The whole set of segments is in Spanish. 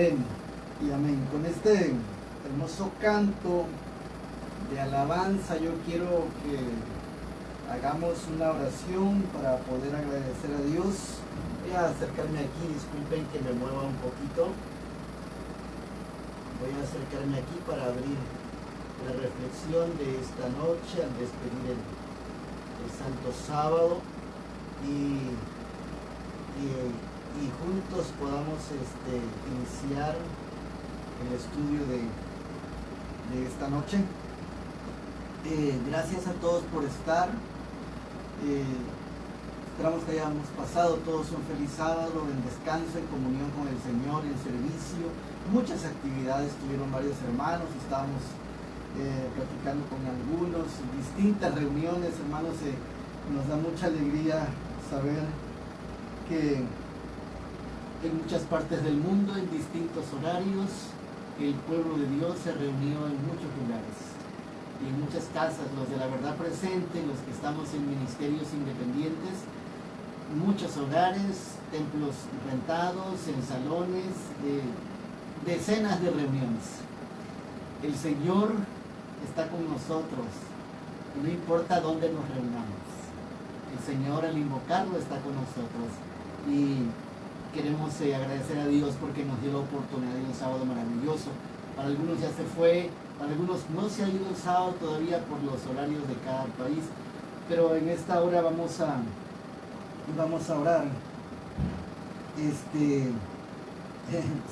Amén y amén. Con este hermoso canto de alabanza yo quiero que hagamos una oración para poder agradecer a Dios. Voy a acercarme aquí, disculpen que me mueva un poquito. Voy a acercarme aquí para abrir la reflexión de esta noche al despedir el Santo Sábado y juntos podamos iniciar el estudio de esta noche. Gracias a todos por estar. Esperamos que hayamos pasado todos un feliz sábado en descanso, en comunión con el Señor, en servicio. Muchas actividades tuvieron varios hermanos, estábamos platicando con algunos, distintas reuniones, hermanos. Nos da mucha alegría saber que en muchas partes del mundo, en distintos horarios, el pueblo de Dios se reunió en muchos lugares y en muchas casas, los de la verdad presente, los que estamos en ministerios independientes, muchos hogares, templos rentados, en salones, decenas de reuniones. El Señor está con nosotros, no importa dónde nos reunamos. El Señor al invocarlo está con nosotros y queremos agradecer a Dios porque nos dio la oportunidad de un sábado maravilloso. Para algunos ya se fue, para algunos no se ha ido el sábado todavía por los horarios de cada país, pero en esta hora vamos a orar.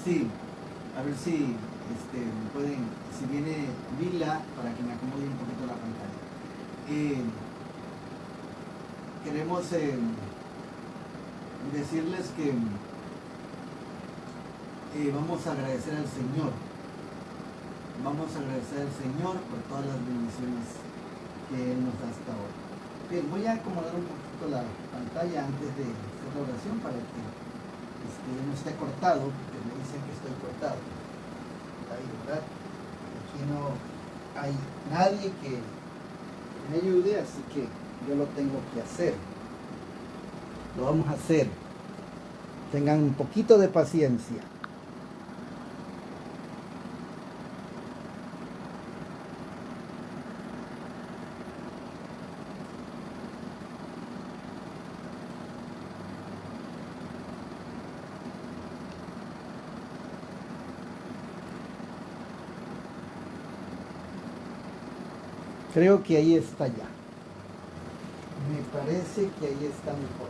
Sí, a ver si pueden, si viene Vila, para que me acomode un poquito la pantalla. Queremos decirles que vamos a agradecer al Señor. Vamos a agradecer al Señor por todas las bendiciones que Él nos da hasta ahora. Bien, voy a acomodar un poquito la pantalla antes de hacer la oración para que no esté cortado, porque me dicen que estoy cortado. Ahí, ¿verdad? Aquí no hay nadie que me ayude, así que yo lo tengo que hacer. Lo vamos a hacer. Tengan un poquito de paciencia. Creo que ahí está ya. Me parece que ahí está mejor.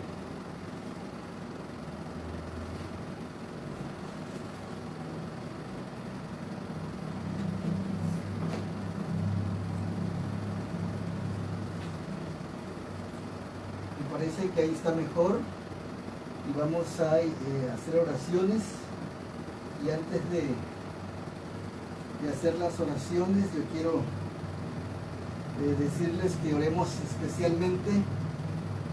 Me parece que ahí está mejor. Y vamos a hacer oraciones. Y antes de hacer las oraciones, yo quiero decirles que oremos especialmente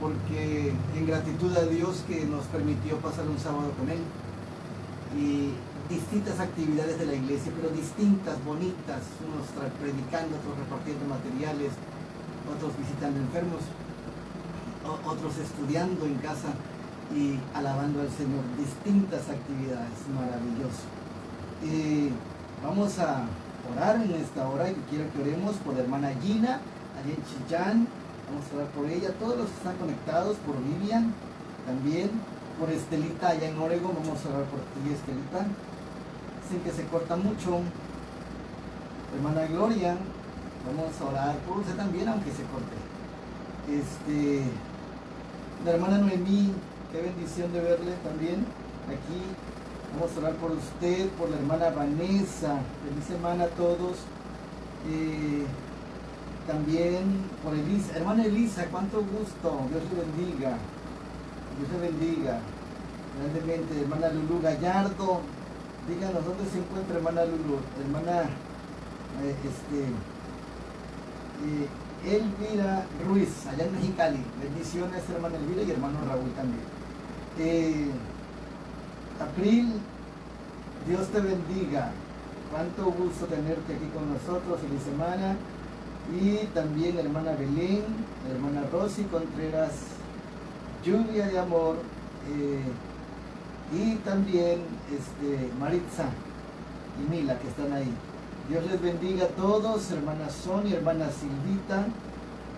porque en gratitud a Dios que nos permitió pasar un sábado con Él y distintas actividades de la iglesia, pero distintas, bonitas, unos predicando, otros repartiendo materiales, otros visitando enfermos, otros estudiando en casa y alabando al Señor, distintas actividades, maravilloso. Vamos a orar en esta hora y quiero que oremos por la hermana Gina, allá en Chillán. Vamos a orar por ella, todos los que están conectados, por Vivian también, por Estelita allá en Oregon. Vamos a orar por ti, Estelita. Dicen que se corta mucho. Hermana Gloria, vamos a orar por usted también, aunque se corte. La hermana Noemí, qué bendición de verle también aquí. Vamos a orar por usted, por la hermana Vanessa. Feliz semana a todos. También por Elisa. Hermana Elisa, cuánto gusto. Dios le bendiga. Dios le bendiga grandemente. Hermana Lulú Gallardo. Díganos dónde se encuentra hermana Lulú. Hermana Elvira Ruiz, allá en Mexicali. Bendiciones, hermana Elvira, y hermano Raúl también. April, Dios te bendiga. Cuánto gusto tenerte aquí con nosotros. Feliz semana. Y también hermana Belén, hermana Rosy Contreras, lluvia de amor, y también Maritza y Mila, que están ahí. Dios les bendiga a todos, hermana Sonia, hermana Silvita,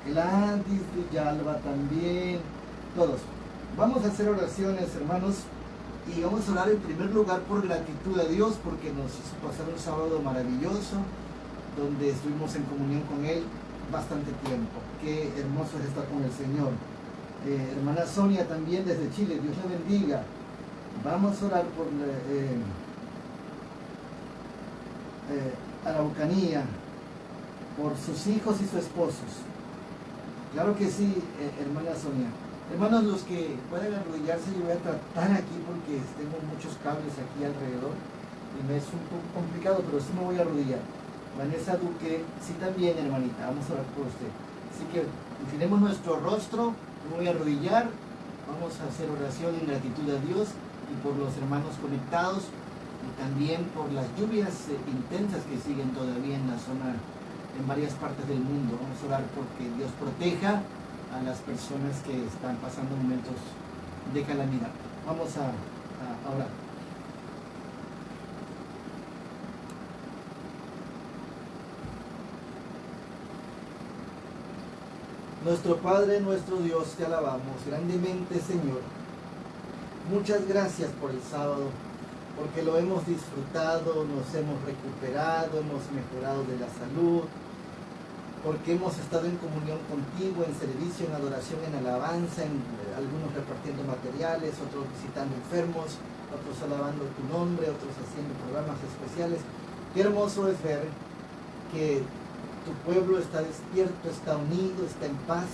Gladys, Villalba también, todos. Vamos a hacer oraciones, hermanos, y vamos a orar en primer lugar por gratitud a Dios, porque nos hizo pasar un sábado maravilloso, donde estuvimos en comunión con Él bastante tiempo. Qué hermoso es estar con el Señor. Hermana Sonia también desde Chile, Dios la bendiga. Vamos a orar por Araucanía, por sus hijos y sus esposos. Claro que sí, hermana Sonia. Hermanos, los que puedan arrodillarse, yo voy a tratar aquí porque tengo muchos cables aquí alrededor y me es un poco complicado, pero sí me voy a arrodillar. Vanessa Duque, sí también, hermanita, vamos a orar por usted. Así que inclinemos nuestro rostro, me voy a arrodillar, vamos a hacer oración en gratitud a Dios y por los hermanos conectados y también por las lluvias intensas que siguen todavía en la zona, en varias partes del mundo. Vamos a orar porque Dios proteja a las personas que están pasando momentos de calamidad. Vamos a orar. Nuestro Padre, nuestro Dios, te alabamos grandemente, Señor. Muchas gracias por el sábado, porque lo hemos disfrutado, nos hemos recuperado, hemos mejorado de la salud, porque hemos estado en comunión contigo, en servicio, en adoración, en alabanza, en algunos repartiendo materiales, otros visitando enfermos, otros alabando tu nombre, otros haciendo programas especiales. Qué hermoso es ver que tu pueblo está despierto, está unido, está en paz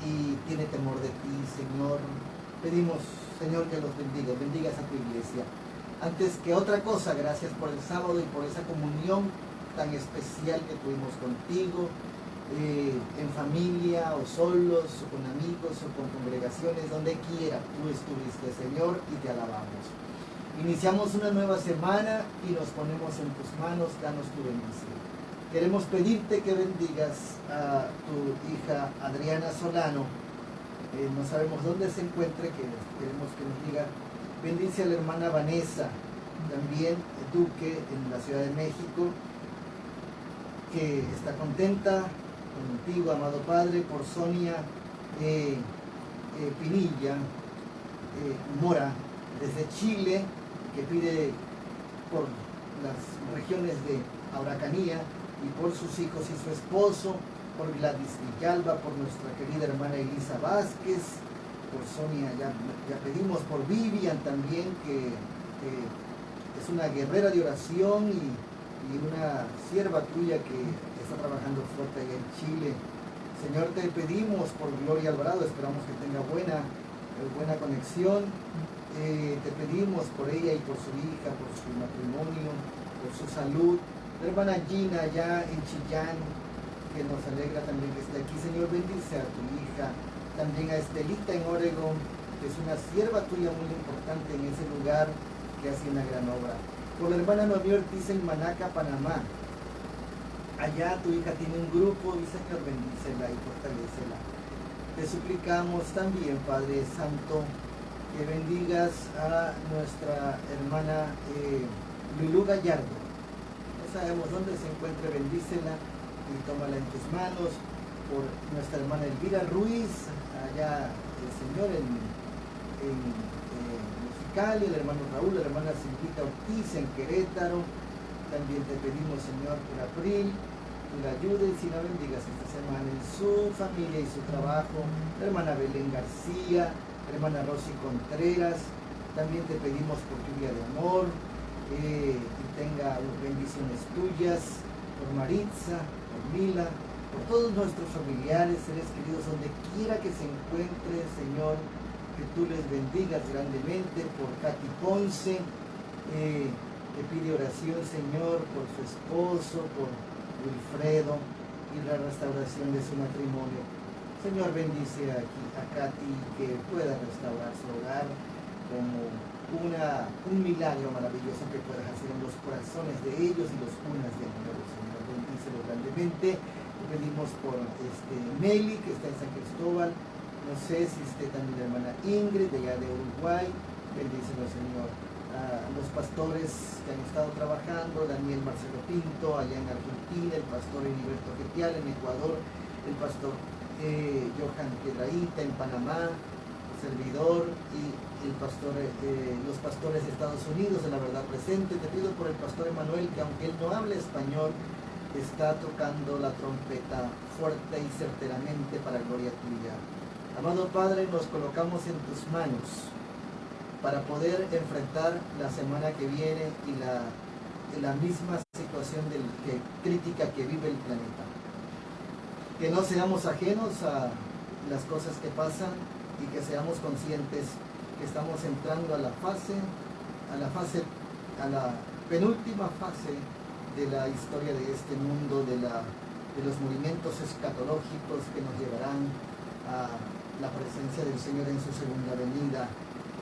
y tiene temor de ti, Señor. Pedimos, Señor, que los bendigas a tu iglesia. Antes que otra cosa, gracias por el sábado y por esa comunión tan especial que tuvimos contigo, en familia o solos o con amigos o con congregaciones, donde quiera tú estuviste, Señor, y te alabamos. Iniciamos una nueva semana y nos ponemos en tus manos, danos tu bendición. Queremos pedirte que bendigas a tu hija Adriana Solano. No sabemos dónde se encuentre, que queremos que nos diga. Bendice a la hermana Vanessa, también Duque, en la Ciudad de México, que está contenta contigo, amado Padre, por Sonia Pinilla Mora, desde Chile, que pide por las regiones de Araucanía y por sus hijos y su esposo, por Gladys Villalba, por nuestra querida hermana Elisa Vázquez, por Sonia, ya pedimos por Vivian también, que es una guerrera de oración y una sierva tuya que está trabajando fuerte allá en Chile. Señor, te pedimos por Gloria Alvarado, esperamos que tenga buena conexión. Te pedimos por ella y por su hija, por su matrimonio, por su salud. La hermana Gina allá en Chillán, que nos alegra también que esté aquí. Señor, bendice a tu hija. También a Estelita en Oregon, que es una sierva tuya muy importante en ese lugar, que hace una gran obra. Por la hermana Noemí Ortiz en Manaca, Panamá. Allá tu hija tiene un grupo y Señor, bendícela y fortalécela. Te suplicamos también, Padre Santo, que bendigas a nuestra hermana Lulú Gallardo. No sabemos dónde se encuentre, bendícela y tómala en tus manos. Por nuestra hermana Elvira Ruiz, allá el Señor en Mexicali, el hermano Raúl, la hermana Silvita Ortiz en Querétaro. También te pedimos, Señor, por April, que la ayudes y la bendigas esta semana en su familia y su trabajo. La hermana Belén García, la hermana Rosy Contreras. También te pedimos por lluvia de amor, que tenga bendiciones tuyas, por Maritza, por Mila, por todos nuestros familiares, seres queridos, donde quiera que se encuentre, Señor, que tú les bendigas grandemente. Por Katy Ponce, que pide oración, Señor, por su esposo, por Wilfredo y la restauración de su matrimonio. Señor, bendice aquí a Katy, que pueda restaurar su hogar como un milagro maravilloso que puedas hacer en los corazones de ellos y los unas de nuevo. Señor, bendícelo grandemente. Te pedimos por Meli, que está en San Cristóbal. No sé si esté también la hermana Ingrid, de allá de Uruguay. Bendícelo, Señor. A los pastores que han estado trabajando, Daniel Marcelo Pinto, allá en Argentina, el pastor Heriberto Getial en Ecuador, el pastor Johan Piedrahita en Panamá, servidor, y los pastores de Estados Unidos en La Verdad Presente. Te pido por el pastor Emanuel, que aunque él no hable español, está tocando la trompeta fuerte y certeramente para gloria tuya. Amado Padre, nos colocamos en tus manos para poder enfrentar la semana que viene y la misma situación crítica que vive el planeta. Que no seamos ajenos a las cosas que pasan y que seamos conscientes que estamos entrando a la penúltima fase de la historia de este mundo, de los movimientos escatológicos que nos llevarán a la presencia del Señor en su segunda venida.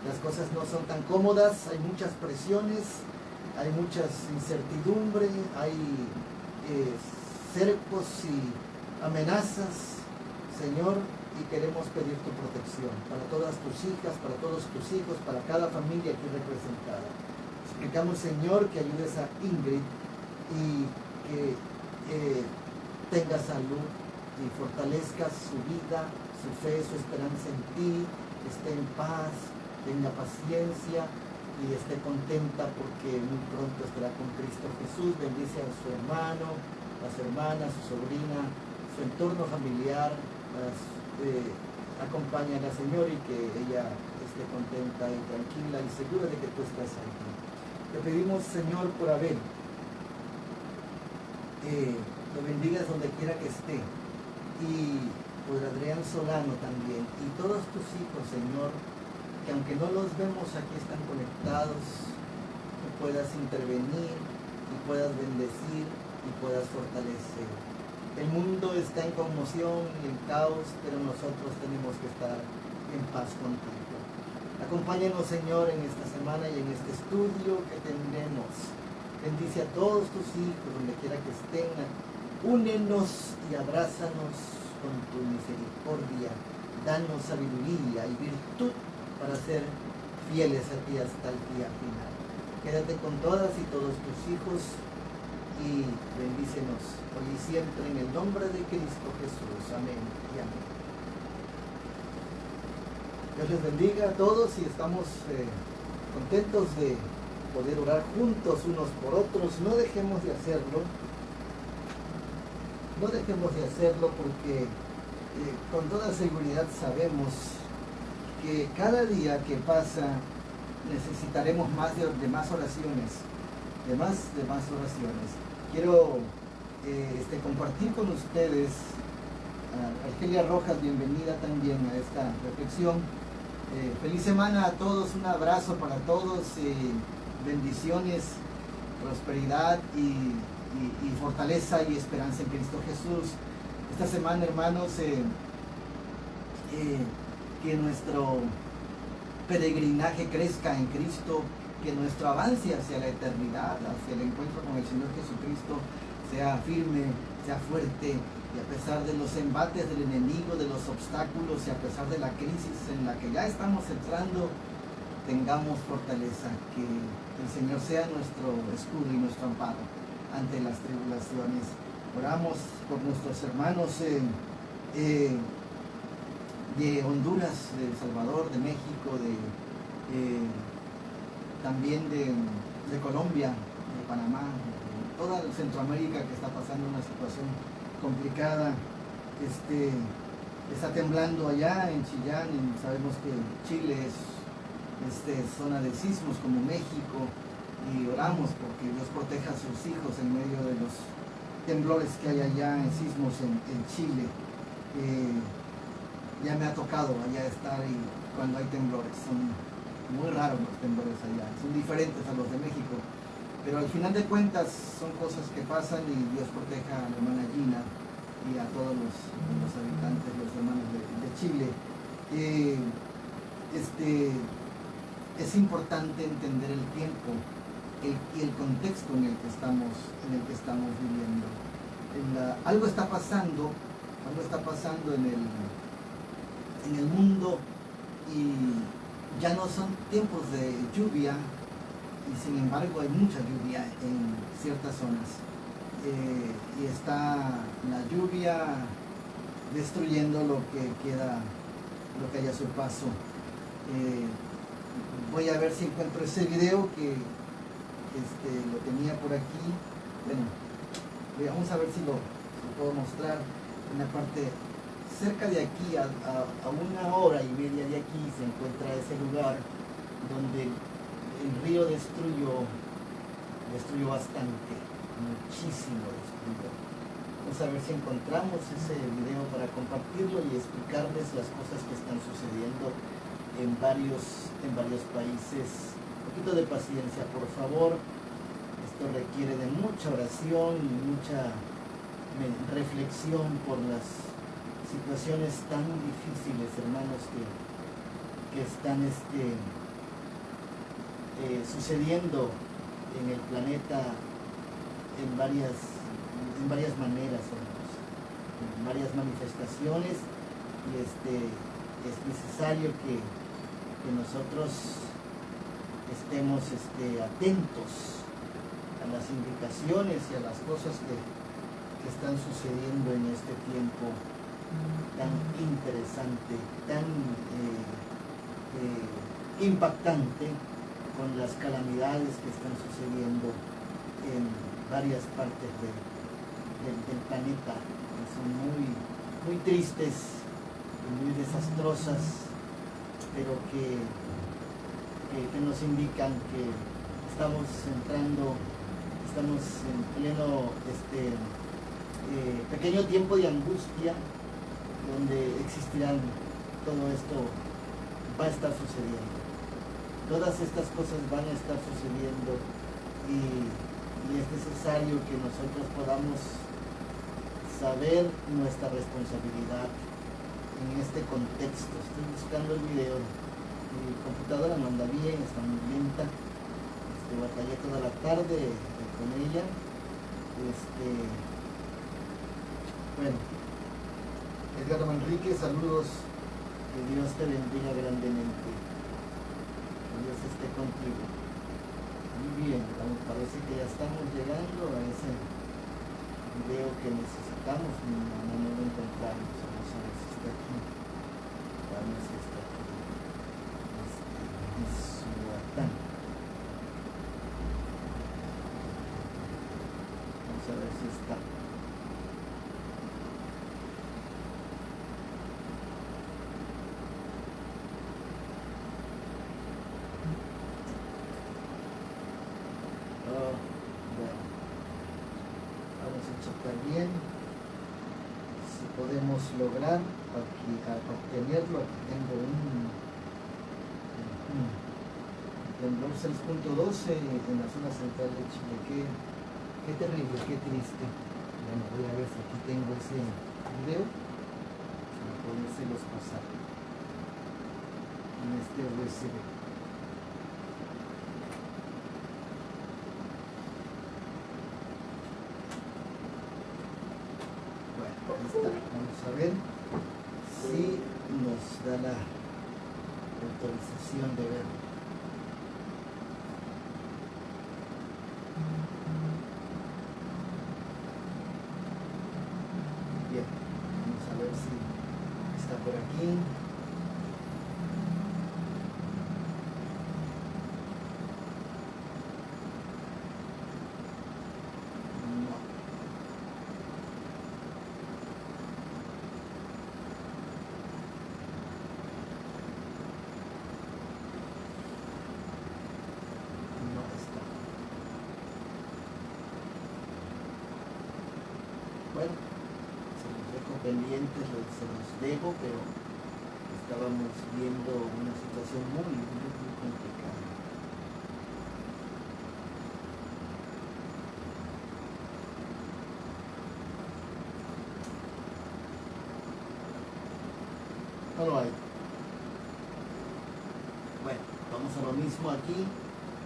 Las cosas no son tan cómodas, hay muchas presiones, hay muchas incertidumbres, hay cercos y amenazas, Señor, y queremos pedir tu protección para todas tus hijas, para todos tus hijos, para cada familia aquí representada. Suplicamos, Señor, que ayudes a Ingrid y que tenga salud y fortalezca su vida, su fe, su esperanza en ti, esté en paz, tenga paciencia y esté contenta porque muy pronto estará con Cristo Jesús. Bendice a su hermano, las hermanas, su sobrina, su entorno familiar, acompaña a la Señora y que ella esté contenta y tranquila y segura de que tú estás aquí. Te pedimos, Señor, por Abel, lo bendigas donde quiera que esté, y por Adrián Solano también, y todos tus hijos, Señor, que aunque no los vemos aquí están conectados, que puedas intervenir y puedas bendecir y puedas fortalecer. El mundo está en conmoción y en caos, pero nosotros tenemos que estar en paz contigo. Acompáñanos, Señor, en esta semana y en este estudio que tendremos. Bendice a todos tus hijos, donde quiera que estén. Únenos y abrázanos con tu misericordia. Danos sabiduría y virtud para ser fieles a ti hasta el día final. Quédate con todas y todos tus hijos y bendícenos hoy y siempre en el nombre de Cristo Jesús. Amén y amén. Dios les bendiga a todos y estamos contentos de poder orar juntos unos por otros. No dejemos de hacerlo. No dejemos de hacerlo porque con toda seguridad sabemos que cada día que pasa necesitaremos de más oraciones, de más oraciones. Quiero compartir con ustedes a Argelia Rojas, bienvenida también a esta reflexión. Feliz semana a todos, un abrazo para todos, bendiciones, prosperidad y fortaleza y esperanza en Cristo Jesús. Esta semana, hermanos, que nuestro peregrinaje crezca en Cristo, que nuestro avance hacia la eternidad, hacia el encuentro con el Señor Jesucristo, sea firme, sea fuerte, y a pesar de los embates del enemigo, de los obstáculos, y a pesar de la crisis en la que ya estamos entrando, tengamos fortaleza, que el Señor sea nuestro escudo y nuestro amparo ante las tribulaciones. Oramos por nuestros hermanos de Honduras, de El Salvador, de México, también de Colombia, de Panamá, de toda Centroamérica que está pasando una situación complicada. Está temblando allá en Chillán, y sabemos que Chile es zona de sismos como México, y oramos porque Dios proteja a sus hijos en medio de los temblores que hay allá en sismos en Chile. Ya me ha tocado allá estar, y cuando hay temblores son muy raros los temblores allá, son diferentes a los de México, pero al final de cuentas son cosas que pasan, y Dios proteja a la hermana Gina y a todos los habitantes, los hermanos de Chile. Es importante entender el tiempo y el contexto en el que estamos viviendo. Algo está pasando en el mundo, y ya no son tiempos de lluvia y sin embargo hay mucha lluvia en ciertas zonas. Y está la lluvia destruyendo lo que queda, lo que hay a su paso. Voy a ver si encuentro ese video que lo tenía por aquí. Bueno, vamos a ver si lo puedo mostrar. Una parte cerca de aquí, a 1 hora y media de aquí, se encuentra ese lugar donde el río destruyó bastante, muchísimo destruyó. Vamos a ver si encontramos ese video para compartirlo y explicarles las cosas que están sucediendo en varios países. Un poquito de paciencia, por favor. Esto requiere de mucha oración y mucha reflexión por las situaciones tan difíciles, hermanos, que están sucediendo en el planeta en varias maneras, hermanos, en varias manifestaciones, y es necesario que nosotros estemos atentos a las indicaciones y a las cosas que están sucediendo en este tiempo tan interesante, tan impactante, con las calamidades que están sucediendo en varias partes del planeta, que son muy tristes y muy desastrosas, pero que nos indican que estamos en pleno pequeño tiempo de angustia, donde existirán, todo esto va a estar sucediendo. Todas estas cosas van a estar sucediendo y es necesario que nosotros podamos saber nuestra responsabilidad en este contexto. Estoy buscando el video. Mi computadora no anda bien, está muy lenta. Batallé toda la tarde con ella. Bueno, Edgar Manrique, saludos. Que Dios te bendiga grandemente. Que Dios esté contigo. Muy bien, parece que ya estamos llegando a ese video que necesitamos. No lo encontramos. Vamos a ver si está aquí. Vamos a ver si está aquí. Isuatán. Vamos a ver si está. Bueno, vamos a checar bien si podemos lograr aquí obtenerlo. Aquí tengo un temblor 6.12 en la zona central de Chile. Qué terrible, qué triste. Bueno, voy a ver si aquí tengo ese video para podérselos pasar en este USB. Vamos a ver si nos da la autorización de verlo. Bien, vamos a ver si está por aquí. Bueno, se los dejo pendientes, se los dejo, pero estábamos viendo una situación muy complicada. No lo hay. Bueno, vamos a lo mismo aquí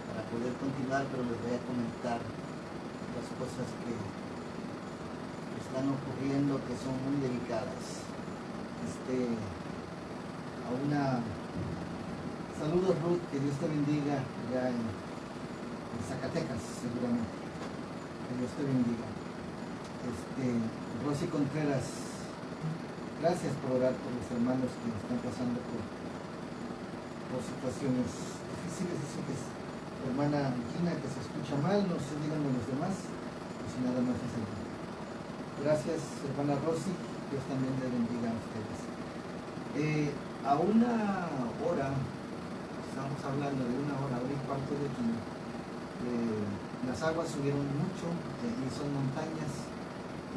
para poder continuar, pero les voy a comentar las cosas que están ocurriendo, que son muy delicadas. A una Saludos, Ruth, que Dios te bendiga allá en Zacatecas, seguramente. Que Dios te bendiga. Rosy Contreras, gracias por orar por los hermanos que están pasando por situaciones difíciles. Dice que es tu hermana Gina, que se escucha mal, no sé, díganme los demás, o si nada más es el. Gracias, hermana Rosy, Dios también le bendiga a ustedes. A una hora, estamos hablando de una hora y cuarto de aquí, las aguas subieron mucho y son montañas,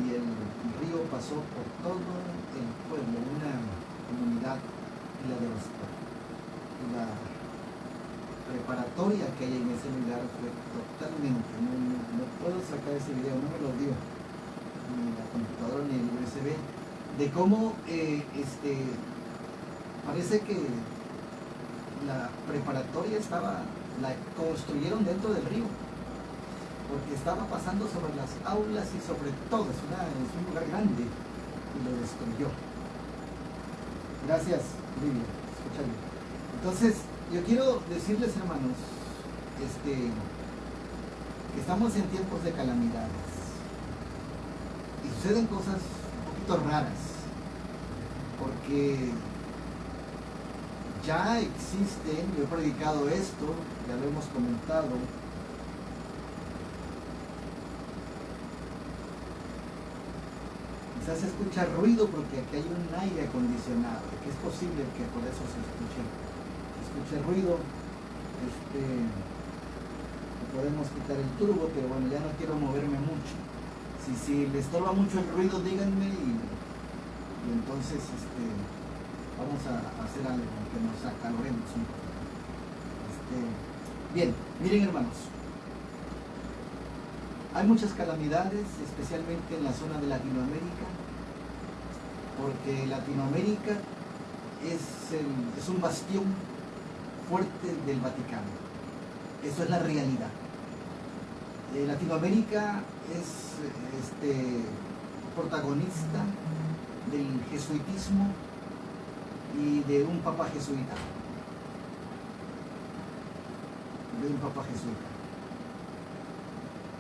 y el río pasó por todo el pueblo, una comunidad, y la devastó. La preparatoria que hay en ese lugar fue totalmente, no puedo sacar ese video, no me lo dio ni la computadora ni el USB, de cómo parece que la preparatoria la construyeron dentro del río, porque estaba pasando sobre las aulas y sobre todo, es un lugar grande, y lo destruyó. Gracias, Livia, escucha bien. Entonces, yo quiero decirles, hermanos, que estamos en tiempos de calamidades, y suceden cosas un poquito raras, porque ya existen, yo he predicado esto, ya lo hemos comentado, quizás se escucha ruido porque aquí hay un aire acondicionado, que es posible que por eso se escuche ruido. Podemos quitar el turbo, pero bueno, ya no quiero moverme mucho. Si le estorba mucho el ruido, díganme y entonces vamos a hacer algo que nos acaloremos un poco. Bien, miren, hermanos, hay muchas calamidades, especialmente en la zona de Latinoamérica, porque Latinoamérica es un bastión fuerte del Vaticano. Eso es la realidad. Latinoamérica es protagonista del jesuitismo y de un papa jesuita.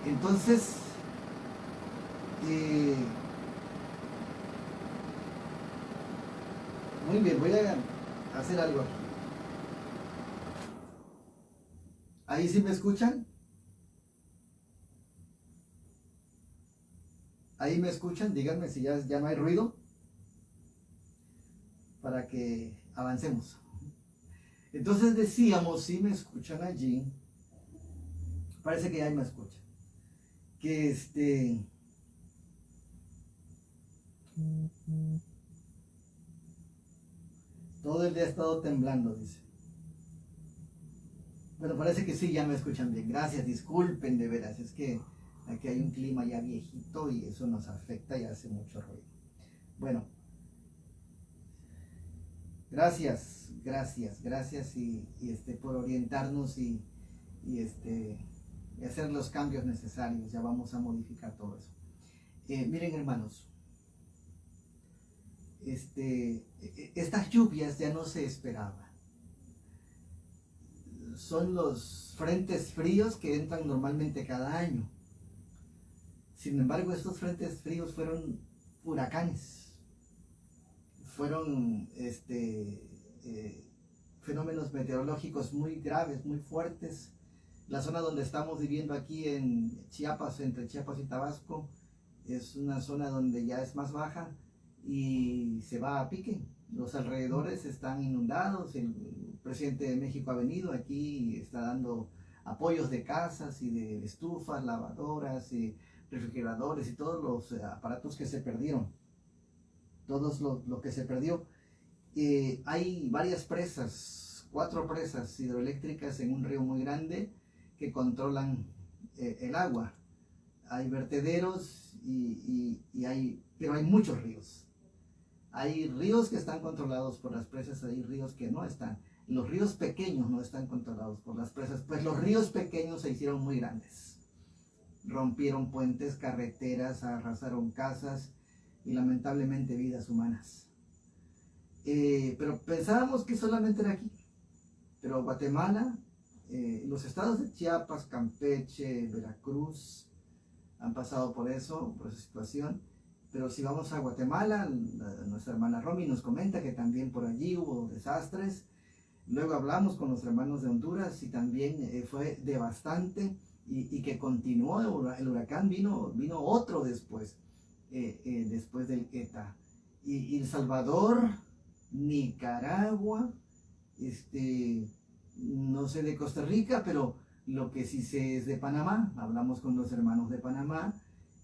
Entonces, muy bien, voy a hacer algo aquí. ¿Ahí sí me escuchan? ¿Ahí me escuchan? Díganme si ya no hay ruido, para que avancemos. Entonces decíamos, si me escuchan allí, parece que ya me escuchan, que todo el día ha estado temblando, dice. Bueno, parece que sí, ya me escuchan bien. Gracias, disculpen de veras, es que aquí hay un clima ya viejito y eso nos afecta y hace mucho ruido. Bueno, gracias y por orientarnos y hacer los cambios necesarios. Ya vamos a modificar todo eso. Miren, hermanos, estas lluvias ya no se esperaban. Son los frentes fríos que entran normalmente cada año. Sin embargo, estos frentes fríos fueron huracanes, fueron fenómenos meteorológicos muy graves, muy fuertes. La zona donde estamos viviendo aquí en Chiapas, entre Chiapas y Tabasco, es una zona donde ya es más baja y se va a pique. Los alrededores están inundados. El presidente de México ha venido aquí y está dando apoyos de casas y de estufas, lavadoras y refrigeradores y todos los aparatos que se perdieron. Lo que se perdió. Hay varias presas, 4 presas hidroeléctricas en un río muy grande que controlan el agua. Hay vertederos pero hay muchos ríos. Hay ríos que están controlados por las presas, hay ríos que no están. Los ríos pequeños no están controlados por las presas, pues los ríos pequeños se hicieron muy grandes. Rompieron puentes, carreteras, arrasaron casas y lamentablemente vidas humanas. Pero pensábamos que solamente era aquí. Pero Guatemala, los estados de Chiapas, Campeche, Veracruz, han pasado por eso, por esa situación. Pero si vamos a Guatemala, nuestra hermana Romy nos comenta que también por allí hubo desastres. Luego hablamos con los hermanos de Honduras y también fue devastante y que continuó el huracán, vino otro después, después del ETA. Y El Salvador, Nicaragua, no sé de Costa Rica, pero lo que sí sé es de Panamá. Hablamos con los hermanos de Panamá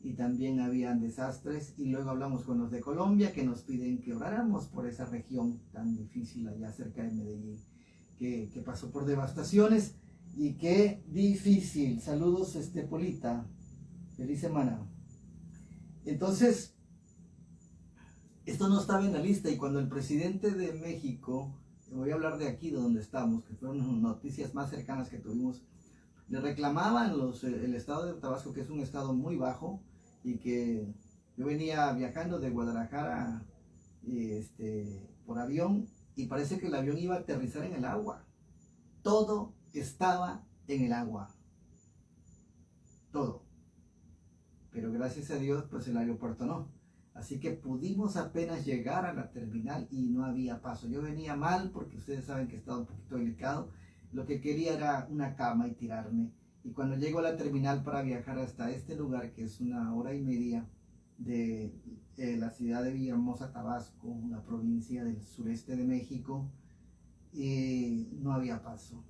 y también habían desastres, y luego hablamos con los de Colombia que nos piden que oráramos por esa región tan difícil allá cerca de Medellín, que pasó por devastaciones, y qué difícil. Saludos, Polita, feliz semana. Entonces, esto no estaba en la lista, y cuando el presidente de México, voy a hablar de aquí, de donde estamos, que fueron las noticias más cercanas que tuvimos, le reclamaban el estado de Tabasco, que es un estado muy bajo, y que yo venía viajando de Guadalajara por avión, y parece que el avión iba a aterrizar en el agua. Todo estaba en el agua. Todo. Pero gracias a Dios, pues el aeropuerto no. Así que pudimos apenas llegar a la terminal y no había paso. Yo venía mal porque ustedes saben que estaba un poquito delicado. Lo que quería era una cama y tirarme. Y cuando llego a la terminal para viajar hasta este lugar, que es 1 hora y media de la ciudad de Villahermosa, Tabasco, una provincia del sureste de México, no había paso.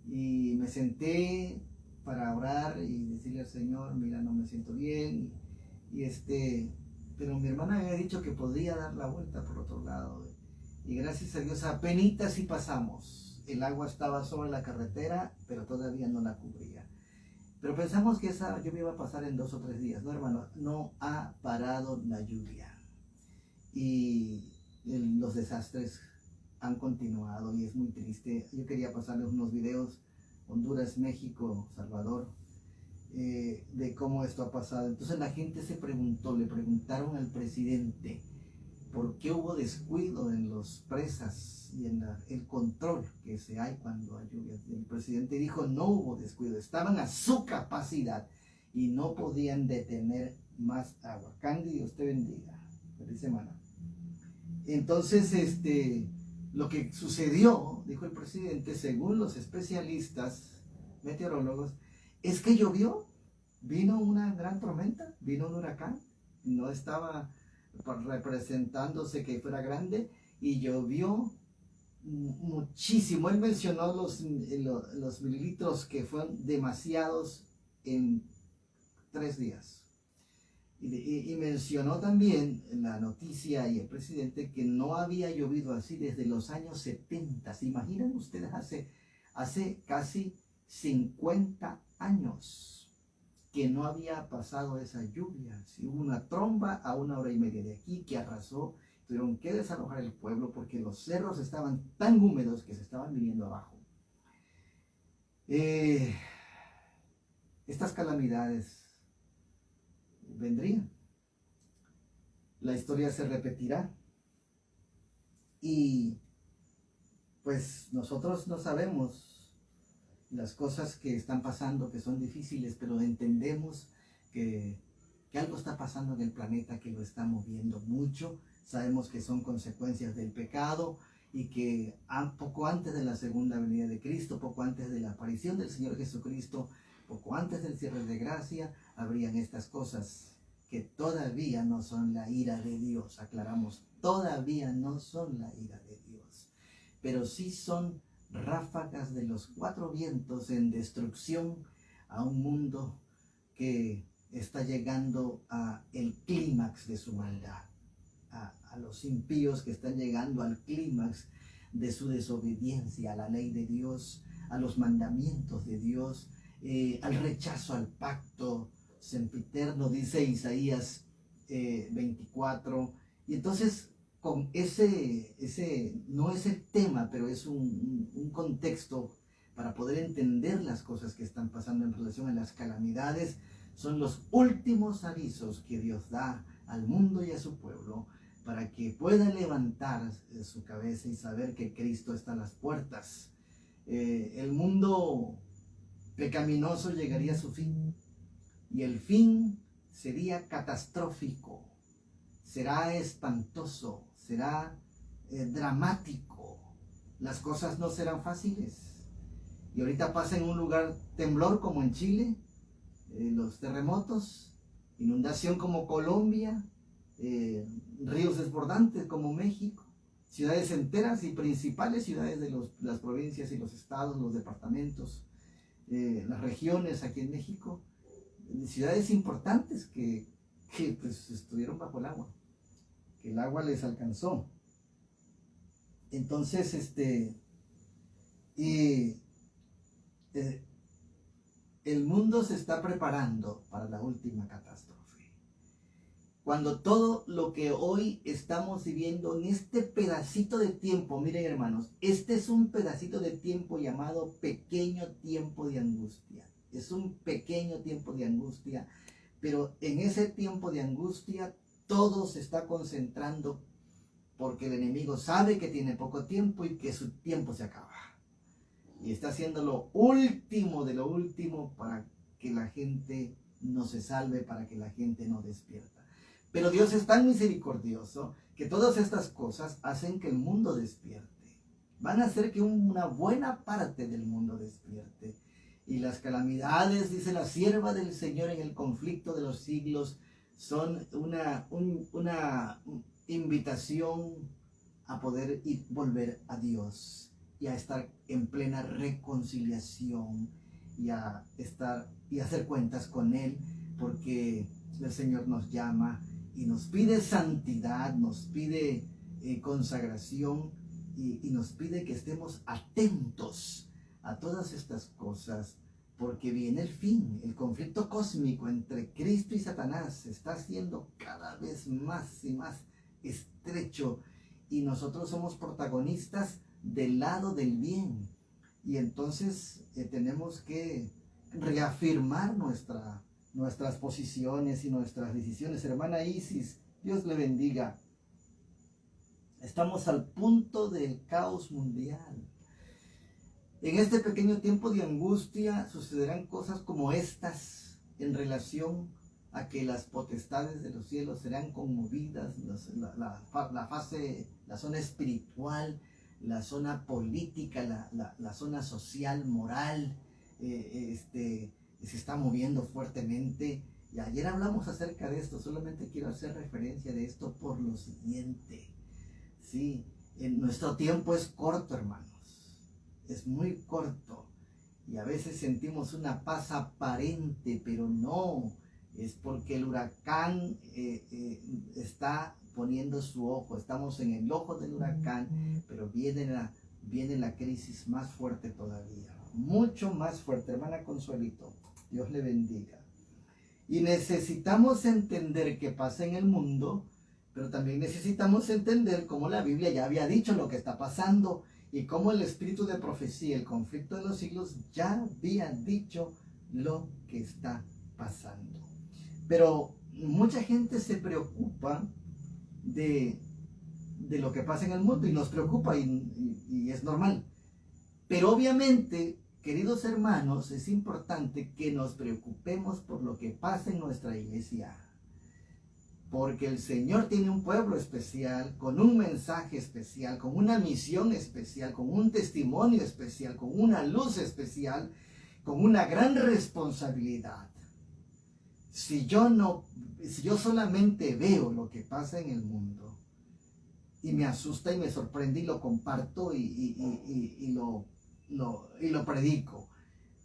Y me senté para orar y decirle al Señor, mira, no me siento bien. Pero mi hermana me había dicho que podía dar la vuelta por otro lado. Y gracias a Dios, apenas sí pasamos. El agua estaba sobre la carretera, pero todavía no la cubría. Pero pensamos que esa lluvia iba a pasar en 2 o 3 días. No, hermano, no ha parado la lluvia. Y los desastres han continuado y es muy triste. Yo quería pasarles unos videos, Honduras, México, Salvador, de cómo esto ha pasado. Entonces la gente se preguntó, le preguntaron al presidente por qué hubo descuido en las presas y en el control que se hay cuando hay lluvias. El presidente dijo, no hubo descuido, estaban a su capacidad y no podían detener más agua. Candy, Dios te bendiga. Feliz semana. Entonces, lo que sucedió, dijo el presidente, según los especialistas meteorólogos, es que llovió, vino una gran tormenta, vino un huracán, no estaba representándose que fuera grande, y llovió muchísimo. Él mencionó los mililitros que fueron demasiados en 3 días. Y mencionó también en la noticia y el presidente que no había llovido así desde los años 70. ¿Se imaginan ustedes? Hace casi 50 años que no había pasado esa lluvia. Si hubo una tromba a 1 hora y media de aquí que arrasó, tuvieron que desalojar el pueblo porque los cerros estaban tan húmedos que se estaban viniendo abajo. Estas calamidades vendrían. La historia se repetirá. Y pues nosotros no sabemos las cosas que están pasando, que son difíciles, pero entendemos que algo está pasando en el planeta que lo está moviendo mucho. Sabemos que son consecuencias del pecado y que poco antes de la segunda venida de Cristo, poco antes de la aparición del Señor Jesucristo, poco antes del cierre de gracia, habrían estas cosas que todavía no son la ira de Dios. Aclaramos, todavía no son la ira de Dios, pero sí son ráfagas de los 4 vientos en destrucción a un mundo que está llegando a el clímax de su maldad, a los impíos que están llegando al clímax de su desobediencia a la ley de Dios, a los mandamientos de Dios, al rechazo al pacto sempiterno, dice Isaías 24. Y entonces, con ese no es el tema, pero es un contexto para poder entender las cosas que están pasando en relación a las calamidades. Son los últimos avisos que Dios da al mundo y a su pueblo para que pueda levantar su cabeza y saber que Cristo está a las puertas El mundo pecaminoso llegaría a su fin y el fin sería catastrófico, será espantoso, será dramático. Las cosas no serán fáciles. Y ahorita pasa en un lugar temblor como en Chile, los terremotos, inundación como Colombia, ríos desbordantes como México, ciudades enteras y principales ciudades de las provincias y los estados, los departamentos, las regiones aquí en México, ciudades importantes que pues estuvieron bajo el agua, que el agua les alcanzó. Entonces, el mundo se está preparando para la última catástrofe. Cuando todo lo que hoy estamos viviendo en este pedacito de tiempo, miren hermanos, este es un pedacito de tiempo llamado pequeño tiempo de angustia. Es un pequeño tiempo de angustia, pero en ese tiempo de angustia todo se está concentrando porque el enemigo sabe que tiene poco tiempo y que su tiempo se acaba. Y está haciendo lo último de lo último para que la gente no se salve, para que la gente no despierta. Pero Dios es tan misericordioso que todas estas cosas hacen que el mundo despierte. Van a hacer que una buena parte del mundo despierte. Y las calamidades, dice la sierva del Señor en el conflicto de los siglos, son una invitación a poder volver a Dios y a estar en plena reconciliación y a hacer cuentas con Él, porque el Señor nos llama y nos pide santidad, nos pide consagración y nos pide que estemos atentos a todas estas cosas, porque viene el fin. El conflicto cósmico entre Cristo y Satanás se está haciendo cada vez más y más estrecho y nosotros somos protagonistas del lado del bien, y entonces tenemos que reafirmar nuestras posiciones y nuestras decisiones. Hermana Isis, Dios le bendiga. Estamos al punto del caos mundial. En este pequeño tiempo de angustia sucederán cosas como estas en relación a que las potestades de los cielos serán conmovidas, la zona espiritual, la zona política, la zona social, moral, se está moviendo fuertemente. Y ayer hablamos acerca de esto, solamente quiero hacer referencia de esto por lo siguiente. Sí, nuestro tiempo es corto, hermanos, es muy corto. Y a veces sentimos una paz aparente, pero no, es porque el huracán está poniendo su ojo. Estamos en el ojo del huracán, pero viene la crisis más fuerte todavía, mucho más fuerte. Hermana Consuelito, Dios le bendiga. Y necesitamos entender qué pasa en el mundo, pero también necesitamos entender cómo la Biblia ya había dicho lo que está pasando y cómo el espíritu de profecía, el conflicto de los siglos, ya había dicho lo que está pasando. Pero mucha gente se preocupa de lo que pasa en el mundo y nos preocupa y es normal. Pero obviamente, queridos hermanos, es importante que nos preocupemos por lo que pasa en nuestra iglesia. Porque el Señor tiene un pueblo especial, con un mensaje especial, con una misión especial, con un testimonio especial, con una luz especial, con una gran responsabilidad. Si yo solamente veo lo que pasa en el mundo y me asusta y me sorprende y lo comparto y lo predico,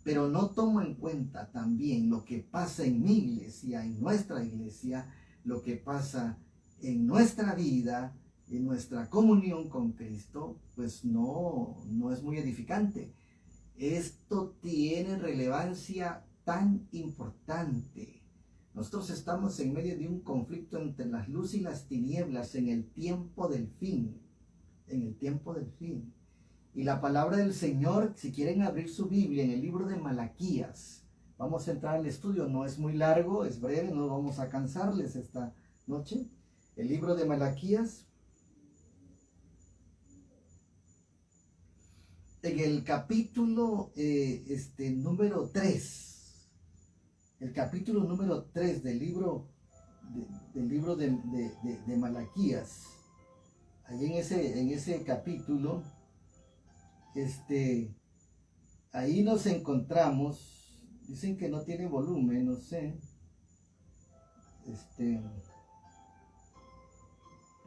pero no tomo en cuenta también lo que pasa en mi iglesia, en nuestra iglesia, lo que pasa en nuestra vida, en nuestra comunión con Cristo, pues no es muy edificante. Esto tiene relevancia tan importante. Nosotros estamos en medio de un conflicto entre la luz y las tinieblas en el tiempo del fin. En el tiempo del fin. Y la palabra del Señor, si quieren abrir su Biblia en el libro de Malaquías, vamos a entrar al estudio, no es muy largo, es breve, no vamos a cansarles esta noche. El libro de Malaquías. en el capítulo número 3, el capítulo número 3 del libro, de Malaquías, ahí en ese capítulo, ahí nos encontramos, dicen que no tiene volumen, no sé,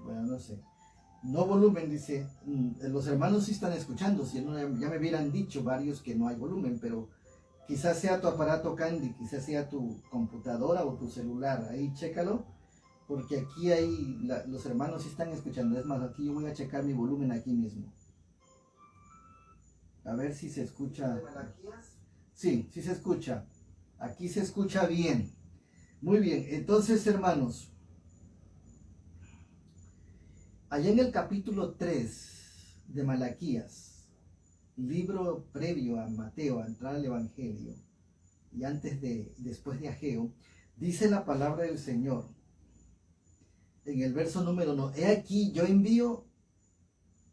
bueno, no sé, no volumen, dice, los hermanos sí están escuchando, si no, ya me hubieran dicho varios que no hay volumen, pero quizás sea tu aparato Candy, quizás sea tu computadora o tu celular, ahí chécalo, porque aquí los hermanos sí están escuchando. Es más, aquí yo voy a checar mi volumen aquí mismo, a ver si se escucha. Sí, sí se escucha, aquí se escucha bien. Muy bien, entonces hermanos, allá en el capítulo 3 de Malaquías, libro previo a Mateo, a entrar al Evangelio, y después de Ageo, dice la palabra del Señor, en el verso número 1, he aquí yo envío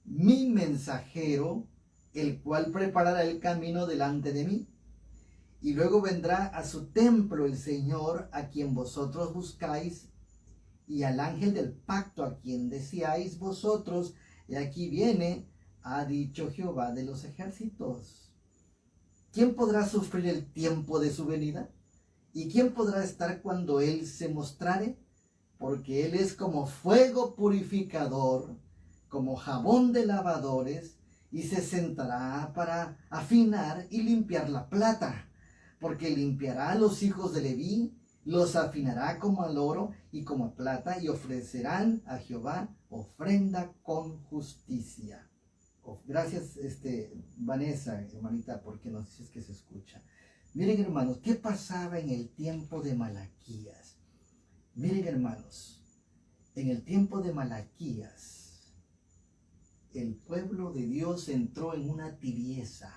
mi mensajero, el cual preparará el camino delante de mí. Y luego vendrá a su templo el Señor, a quien vosotros buscáis, y al ángel del pacto, a quien deseáis vosotros, y aquí viene, ha dicho Jehová de los ejércitos. ¿Quién podrá sufrir el tiempo de su venida? ¿Y quién podrá estar cuando Él se mostrare? Porque Él es como fuego purificador, como jabón de lavadores, y se sentará para afinar y limpiar la plata, porque limpiará a los hijos de Leví, los afinará como al oro y como a plata, y ofrecerán a Jehová ofrenda con justicia. Gracias, Vanessa, hermanita, porque nos dices que se escucha. Miren, hermanos, ¿qué pasaba en el tiempo de Malaquías? Miren, hermanos, en el tiempo de Malaquías, el pueblo de Dios entró en una tibieza,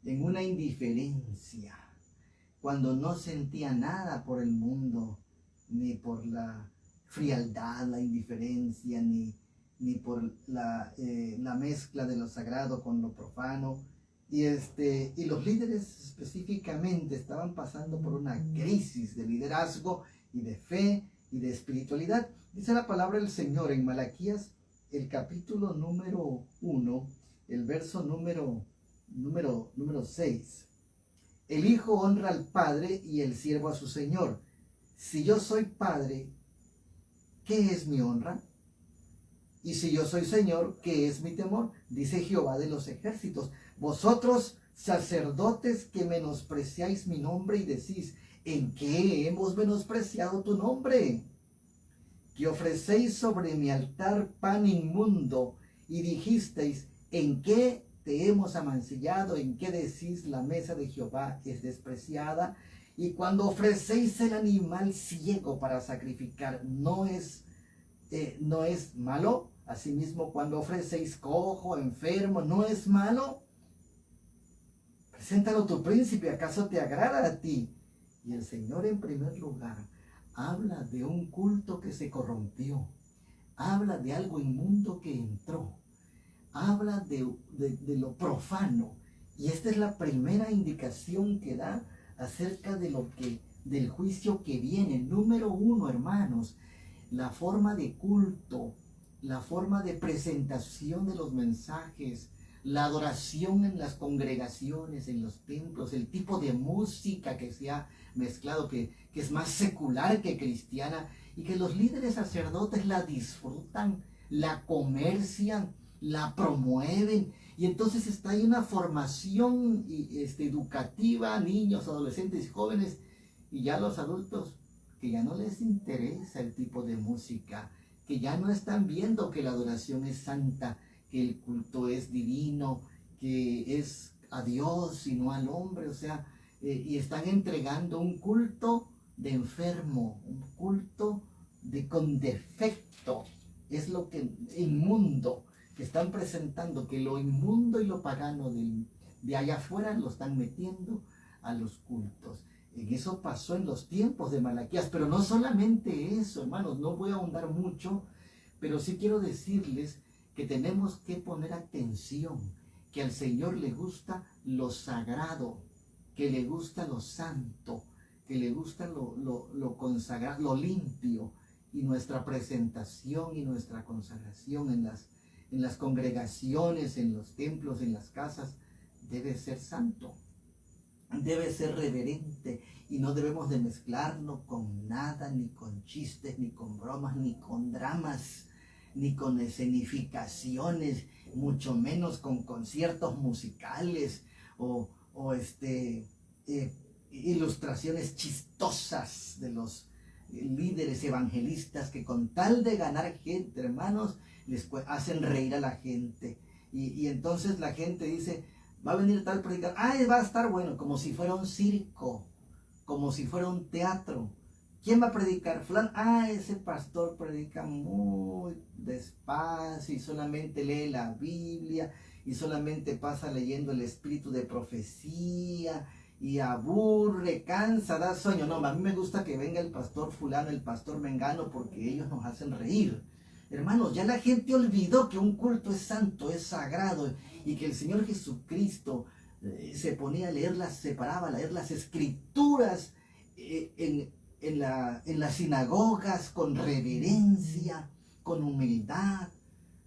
en una indiferencia, cuando no sentía nada por el mundo, ni por la frialdad, la indiferencia, ni por la mezcla de lo sagrado con lo profano. Y los líderes específicamente estaban pasando por una crisis de liderazgo y de fe y de espiritualidad. Dice la palabra del Señor en Malaquías, el capítulo número 1, el verso número 6. El hijo honra al padre y el siervo a su señor. Si yo soy padre, ¿qué es mi honra? Y si yo soy señor, ¿qué es mi temor? Dice Jehová de los ejércitos. Vosotros, sacerdotes, que menospreciáis mi nombre y decís, ¿en qué hemos menospreciado tu nombre? Que ofrecéis sobre mi altar pan inmundo, y dijisteis, ¿en qué te hemos amancillado? ¿En qué decís, la mesa de Jehová es despreciada? Y cuando ofrecéis el animal ciego para sacrificar, ¿no es malo? Asimismo, cuando ofrecéis cojo, enfermo, ¿no es malo? Preséntalo a tu príncipe, ¿acaso te agrada a ti? Y el Señor, en primer lugar, habla de un culto que se corrompió, habla de algo inmundo que entró, habla de lo profano. Y esta es la primera indicación que da acerca del juicio que viene. Número 1, hermanos, la forma de culto, la forma de presentación de los mensajes, la adoración en las congregaciones, en los templos, el tipo de música que se ha mezclado, que es más secular que cristiana, y que los líderes sacerdotes la disfrutan, la comercian, la promueven, y entonces está ahí una formación educativa, niños, adolescentes y jóvenes, y ya los adultos, que ya no les interesa el tipo de música, que ya no están viendo que la adoración es santa, que el culto es divino, que es a Dios y no al hombre, o sea, y están entregando un culto de enfermo, un culto con defecto, es lo que inmundo, que están presentando, que lo inmundo y lo pagano de allá afuera lo están metiendo a los cultos. En eso pasó en los tiempos de Malaquías, pero no solamente eso, hermanos, no voy a ahondar mucho, pero sí quiero decirles que tenemos que poner atención, que al Señor le gusta lo sagrado, que le gusta lo santo, que le gusta lo consagrado, lo limpio, y nuestra presentación y nuestra consagración en las congregaciones, en los templos, en las casas, debe ser santo, debe ser reverente, y no debemos de mezclarnos con nada, ni con chistes, ni con bromas, ni con dramas, ni con escenificaciones, mucho menos con conciertos musicales o ilustraciones chistosas de los líderes evangelistas que con tal de ganar gente, hermanos, les hacen reír a la gente. Y entonces la gente dice, va a venir tal predicador, va a estar bueno, como si fuera un circo, como si fuera un teatro. ¿Quién va a predicar? Ese pastor predica muy despacio y solamente lee la Biblia y solamente pasa leyendo el espíritu de profecía y aburre, cansa, da sueño. No, a mí me gusta que venga el pastor fulano, el pastor mengano, porque ellos nos hacen reír. Hermanos, ya la gente olvidó que un culto es santo, es sagrado, y que el Señor Jesucristo se ponía a leerlas, se paraba a leer las escrituras en las sinagogas con reverencia, con humildad.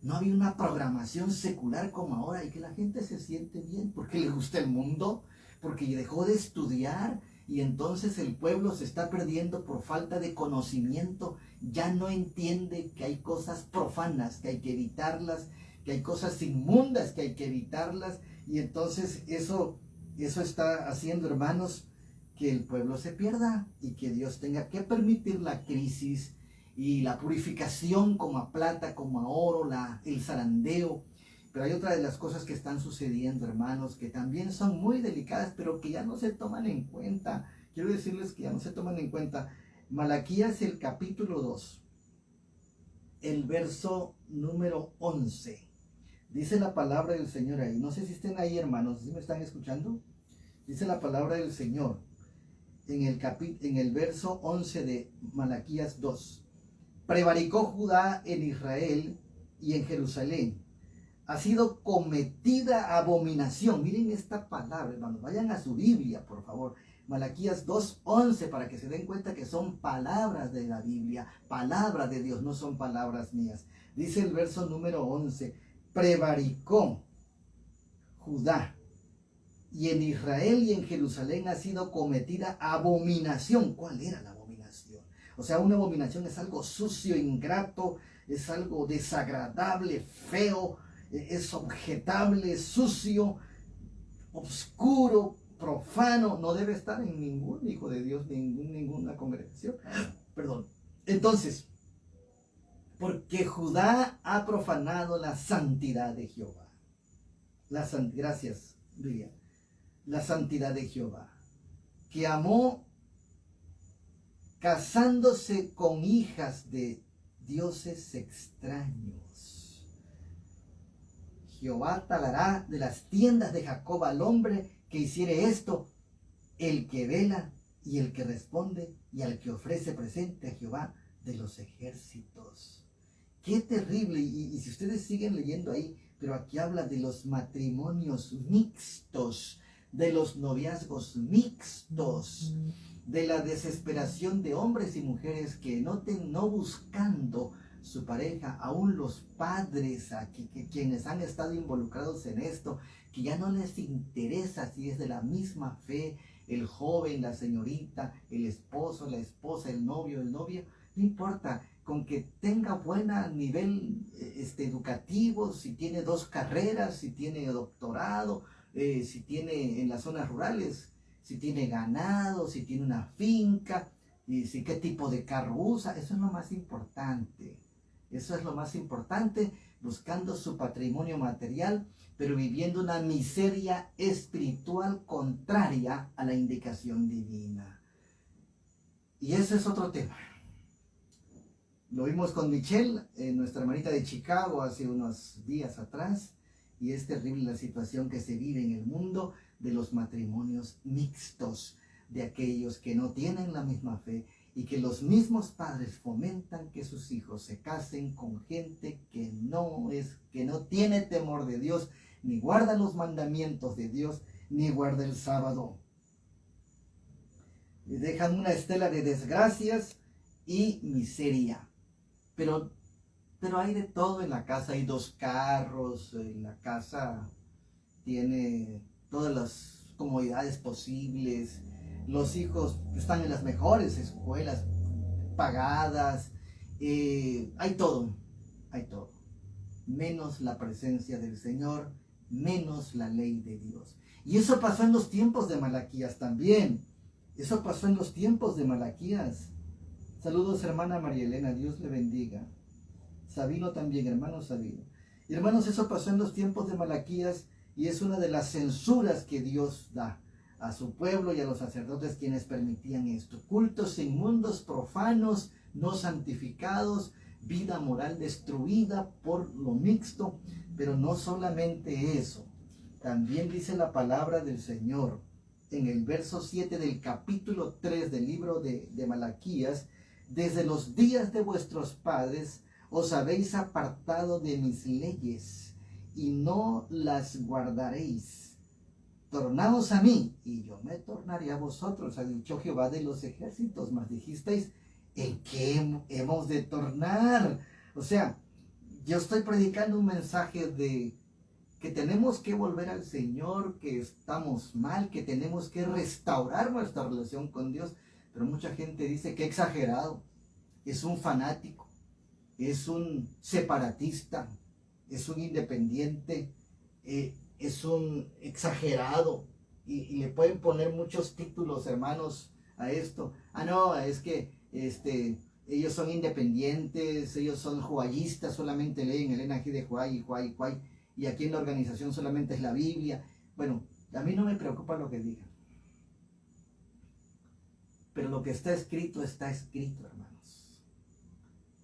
No había una programación secular como ahora, y que la gente se siente bien porque le gusta el mundo, porque dejó de estudiar, y entonces el pueblo se está perdiendo por falta de conocimiento. Ya no entiende que hay cosas profanas que hay que evitarlas, que hay cosas inmundas que hay que evitarlas, y entonces eso está haciendo, hermanos, que el pueblo se pierda y que Dios tenga que permitir la crisis y la purificación como a plata, como a oro, el zarandeo. Pero hay otra de las cosas que están sucediendo, hermanos, que también son muy delicadas, pero que ya no se toman en cuenta. Quiero decirles que ya no se toman en cuenta. Malaquías, el capítulo 2, el verso número 11. Dice la palabra del Señor ahí. No sé si estén ahí, hermanos, ¿sí me están escuchando? Dice la palabra del Señor en el verso 11 de Malaquías 2. Prevaricó Judá en Israel y en Jerusalén. Ha sido cometida abominación. Miren esta palabra, hermanos. Vayan a su Biblia, por favor. Malaquías 2:11, para que se den cuenta que son palabras de la Biblia, palabras de Dios, no son palabras mías. Dice el verso número 11, prevaricó Judá, y en Israel y en Jerusalén ha sido cometida abominación. ¿Cuál era la abominación? O sea, una abominación es algo sucio, ingrato, es algo desagradable, feo, es objetable, sucio, oscuro, profano. No debe estar en ningún hijo de Dios, ninguna congregación. Perdón. Entonces, porque Judá ha profanado la santidad de Jehová. Gracias, Lidia. La santidad de Jehová, que amó casándose con hijas de dioses extraños. Jehová talará de las tiendas de Jacob al hombre que hiciere esto, el que vela y el que responde y al que ofrece presente a Jehová de los ejércitos. Qué terrible. Y si ustedes siguen leyendo ahí, pero aquí habla de los matrimonios mixtos, de los noviazgos mixtos, de la desesperación de hombres y mujeres que no buscando su pareja, aún los padres quienes han estado involucrados en esto, que ya no les interesa si es de la misma fe, el joven, la señorita, el esposo, la esposa, el novio, el novio, no importa, con que tenga buen nivel educativo, si tiene 2 carreras, si tiene doctorado, si tiene en las zonas rurales, si tiene ganado, si tiene una finca, y si qué tipo de carro usa. Eso es lo más importante. Eso es lo más importante, buscando su patrimonio material, pero viviendo una miseria espiritual contraria a la indicación divina. Y ese es otro tema. Lo vimos con Michelle, nuestra hermanita de Chicago, hace unos días atrás. Y es terrible la situación que se vive en el mundo de los matrimonios mixtos, de aquellos que no tienen la misma fe y que los mismos padres fomentan que sus hijos se casen con gente que no tiene temor de Dios, ni guarda los mandamientos de Dios, ni guarda el sábado. Y dejan una estela de desgracias y miseria. Pero hay de todo en la casa. Hay 2 carros, en la casa tiene todas las comodidades posibles. Los hijos están en las mejores escuelas pagadas. Hay todo, menos la presencia del Señor, menos la ley de Dios. Y eso pasó en los tiempos de Malaquías también. Eso pasó en los tiempos de Malaquías. Saludos, hermana María Elena, Dios le bendiga. Sabino también, hermano Sabino. Y hermanos, eso pasó en los tiempos de Malaquías y es una de las censuras que Dios da a su pueblo y a los sacerdotes quienes permitían esto. Cultos inmundos, profanos, no santificados, vida moral destruida por lo mixto. Pero no solamente eso, también dice la palabra del Señor en el verso 7 del capítulo 3 del libro de Malaquías: desde los días de vuestros padres os habéis apartado de mis leyes y no las guardaréis. Tornaos a mí y yo me tornaré a vosotros, ha dicho Jehová de los ejércitos. Mas dijisteis, ¿en qué hemos de tornar? O sea, yo estoy predicando un mensaje de que tenemos que volver al Señor, que estamos mal, que tenemos que restaurar nuestra relación con Dios. Pero mucha gente dice que exagerado, es un fanático, es un separatista, es un independiente, es un exagerado. Y le pueden poner muchos títulos, hermanos, a esto. Ah, no, es que ellos son independientes, ellos son juayistas, solamente leen el Enají de Juay, y aquí en la organización solamente es la Biblia. Bueno, a mí no me preocupa lo que digan. Pero lo que está escrito, hermanos.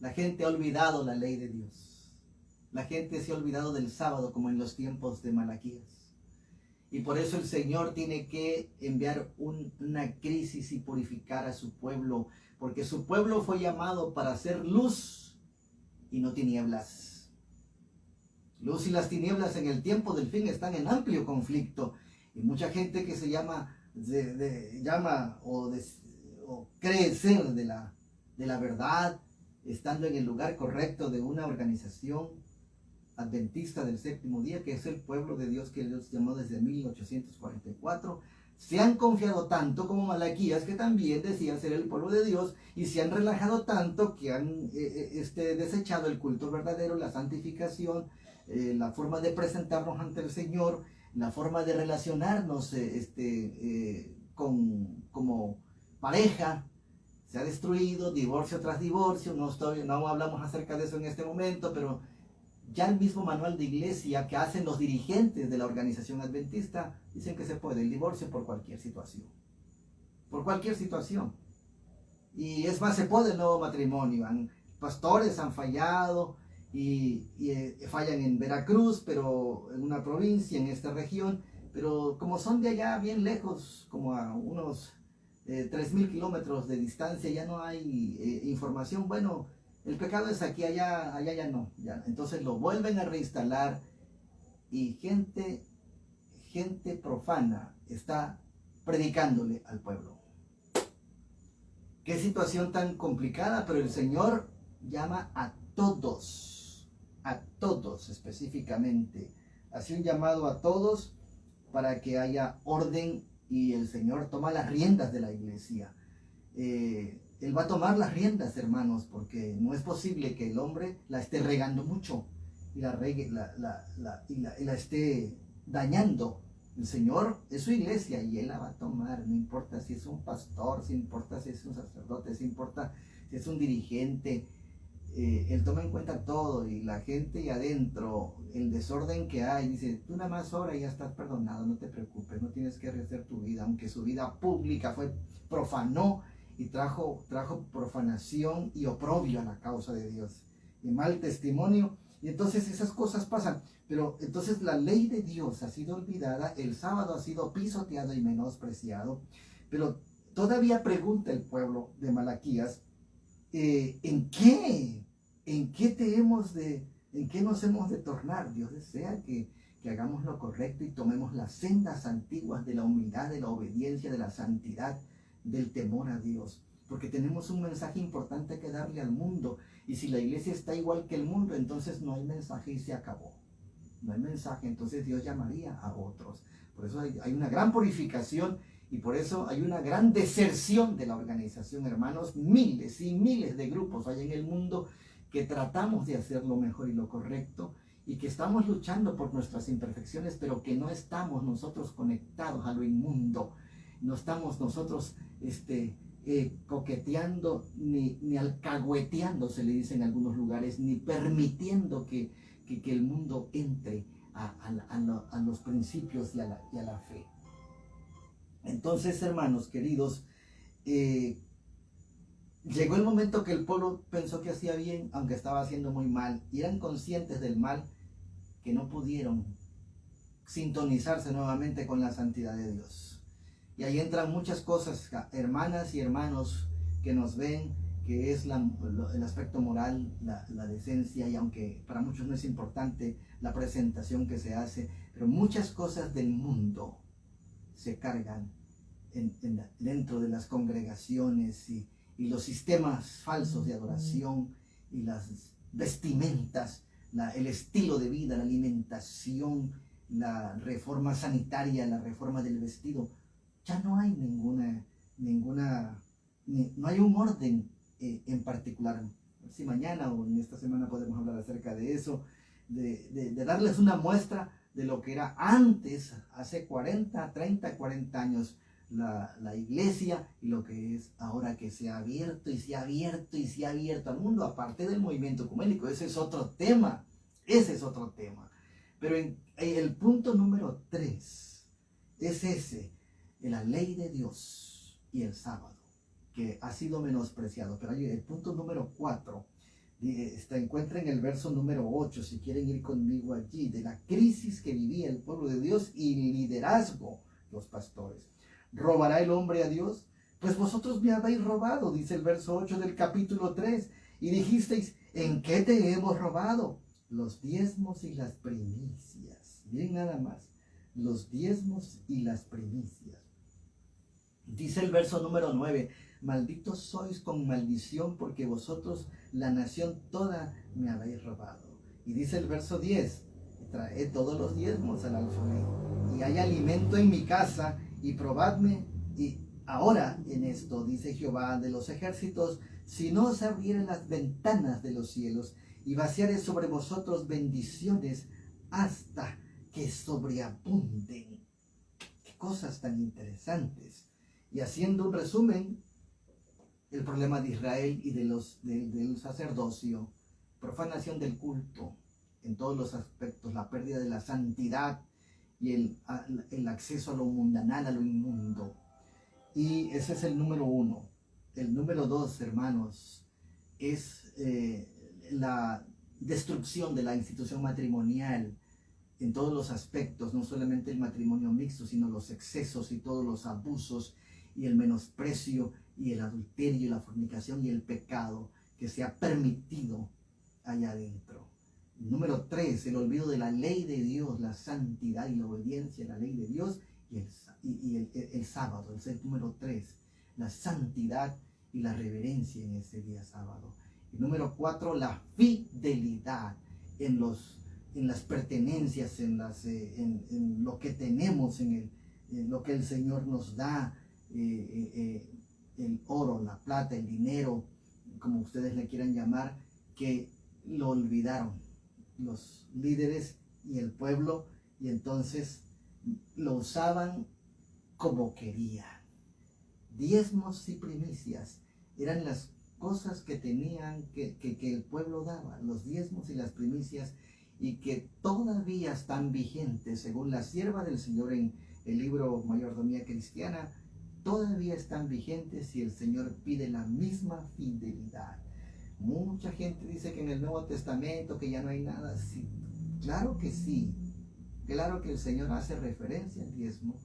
La gente ha olvidado la ley de Dios. La gente se ha olvidado del sábado como en los tiempos de Malaquías. Y por eso el Señor tiene que enviar una crisis y purificar a su pueblo. Porque su pueblo fue llamado para hacer luz y no tinieblas. Luz y las tinieblas en el tiempo del fin están en amplio conflicto. Y mucha gente que se llama o cree ser de la verdad, estando en el lugar correcto de una organización adventista del séptimo día, que es el pueblo de Dios que Dios llamó desde 1844, se han confiado tanto como Malaquías, que también decía ser el pueblo de Dios, y se han relajado tanto que han desechado el culto verdadero, la santificación, la forma de presentarnos ante el Señor, la forma de relacionarnos como pareja. Se ha destruido divorcio tras divorcio. No hablamos acerca de eso en este momento, pero ya el mismo manual de iglesia que hacen los dirigentes de la organización adventista dicen que se puede el divorcio por cualquier situación. Por cualquier situación. Y es más, se puede el nuevo matrimonio. Pastores han fallado y fallan en Veracruz, pero en una provincia, en esta región. Pero como son de allá bien lejos, como a unos 3,000 kilómetros de distancia, ya no hay información. Bueno, el pecado es aquí, allá ya no. Ya. Entonces lo vuelven a reinstalar y gente profana está predicándole al pueblo. Qué situación tan complicada, pero el Señor llama a todos específicamente. Hace un llamado a todos para que haya orden y el Señor toma las riendas de la iglesia. Él va a tomar las riendas, hermanos, porque no es posible que el hombre la esté regando mucho y la esté dañando. El Señor es su iglesia y Él la va a tomar, no importa si es un pastor, si importa si es un sacerdote, si importa si es un dirigente. Él toma en cuenta todo, y la gente y adentro, el desorden que hay, dice, tú nada más ora y ya estás perdonado, no te preocupes, no tienes que rehacer tu vida, aunque su vida pública profanó y trajo profanación y oprobio a la causa de Dios, y mal testimonio. Y entonces esas cosas pasan, pero entonces la ley de Dios ha sido olvidada, el sábado ha sido pisoteado y menospreciado. Pero todavía pregunta el pueblo de Malaquías, ¿en qué nos hemos de tornar? Dios desea que que hagamos lo correcto y tomemos las sendas antiguas de la humildad, de la obediencia, de la santidad, del temor a Dios. Porque tenemos un mensaje importante que darle al mundo. Y si la iglesia está igual que el mundo, entonces no hay mensaje y se acabó. No hay mensaje, entonces Dios llamaría a otros. Por eso hay una gran purificación y por eso hay una gran deserción de la organización, hermanos. Miles y miles de grupos hay en el mundo que tratamos de hacer lo mejor y lo correcto y que estamos luchando por nuestras imperfecciones, pero que no estamos nosotros conectados a lo inmundo. No estamos nosotros coqueteando ni alcahueteando, se le dice en algunos lugares, ni permitiendo que el mundo entre a los principios y a la fe. Entonces, hermanos queridos, llegó el momento que el pueblo pensó que hacía bien, aunque estaba haciendo muy mal, y eran conscientes del mal, que no pudieron sintonizarse nuevamente con la santidad de Dios. Y ahí entran muchas cosas, hermanas y hermanos que nos ven, que es el aspecto moral, la decencia, y aunque para muchos no es importante la presentación que se hace, pero muchas cosas del mundo se cargan dentro de las congregaciones y los sistemas falsos de adoración y las vestimentas, el estilo de vida, la alimentación, la reforma sanitaria, la reforma del vestido. Ya no hay no hay un orden en particular. Si mañana o en esta semana podemos hablar acerca de eso, de darles una muestra de lo que era antes, hace 40 años, la iglesia, y lo que es ahora, que se ha abierto y se ha abierto y se ha abierto al mundo, aparte del movimiento ecuménico. Ese es otro tema, pero el punto número 3 es ese, la ley de Dios y el sábado, que ha sido menospreciado. Pero el punto número 4 se encuentra en el verso número 8, si quieren ir conmigo allí, de la crisis que vivía el pueblo de Dios y liderazgo los pastores. ¿Robará el hombre a Dios? Pues vosotros me habéis robado, dice el verso 8 del capítulo 3, y dijisteis, ¿en qué te hemos robado? Los diezmos y las primicias. Miren nada más, los diezmos y las primicias. Dice el verso número 9, malditos sois con maldición, porque vosotros la nación toda me habéis robado. Y dice el verso 10, traed todos los diezmos al alfolí, y hay alimento en mi casa, y probadme y ahora en esto, dice Jehová de los ejércitos, si no os abrieren las ventanas de los cielos y vaciaré sobre vosotros bendiciones hasta que sobreabunden. Qué cosas tan interesantes. Y haciendo un resumen, el problema de Israel y del sacerdocio, profanación del culto en todos los aspectos, la pérdida de la santidad y el acceso a lo mundanal, a lo inmundo. Y ese es el número 1. El número 2, hermanos, es la destrucción de la institución matrimonial en todos los aspectos, no solamente el matrimonio mixto, sino los excesos y todos los abusos y el menosprecio y el adulterio y la fornicación y el pecado que se ha permitido allá adentro. Número 3, el olvido de la ley de Dios, la santidad y la obediencia a la ley de Dios y el sábado. Es el número 3, la santidad y la reverencia en ese día sábado. Y número 4, la fidelidad en las pertenencias, en lo que tenemos, en lo que el Señor nos da, el oro, la plata, el dinero, como ustedes le quieran llamar, que lo olvidaron los líderes y el pueblo, y entonces lo usaban como querían. Diezmos y primicias eran las cosas que tenían que el pueblo daba, los diezmos y las primicias, y que todavía están vigentes, según la sierva del Señor en el libro Mayordomía Cristiana, todavía están vigentes y el Señor pide la misma fidelidad. Mucha gente dice que en el Nuevo Testamento que ya no hay nada. Sí, claro que sí. Claro que el Señor hace referencia al diezmo,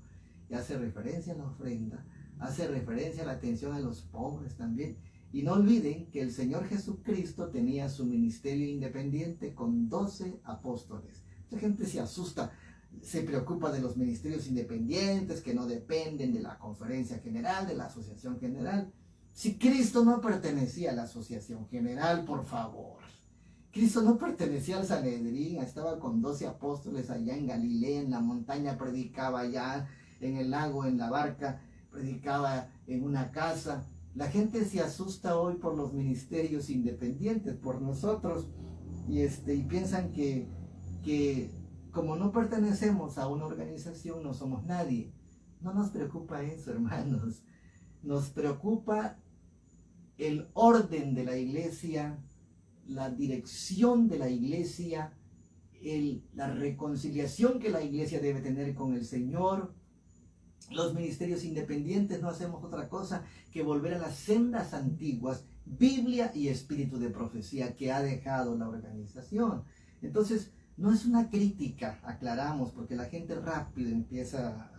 y hace referencia a la ofrenda, hace referencia a la atención a los pobres también. Y no olviden que el Señor Jesucristo tenía su ministerio independiente con 12 apóstoles. Mucha gente se asusta. se preocupa de los ministerios independientes que no dependen de la conferencia general, de la asociación general. Si Cristo no pertenecía a la asociación general, por favor. Cristo no pertenecía al Sanedrín, estaba con 12 apóstoles allá en Galilea, en la montaña, predicaba allá, en el lago, en la barca, predicaba en una casa. La gente se asusta hoy por los ministerios independientes, por nosotros, y piensan que como no pertenecemos a una organización, no somos nadie. No nos preocupa eso, hermanos. Nos preocupa el orden de la iglesia, la dirección de la iglesia, la reconciliación que la iglesia debe tener con el Señor. Los ministerios independientes no hacemos otra cosa que volver a las sendas antiguas, Biblia y espíritu de profecía que ha dejado la organización. Entonces, no es una crítica, aclaramos, porque la gente rápido empieza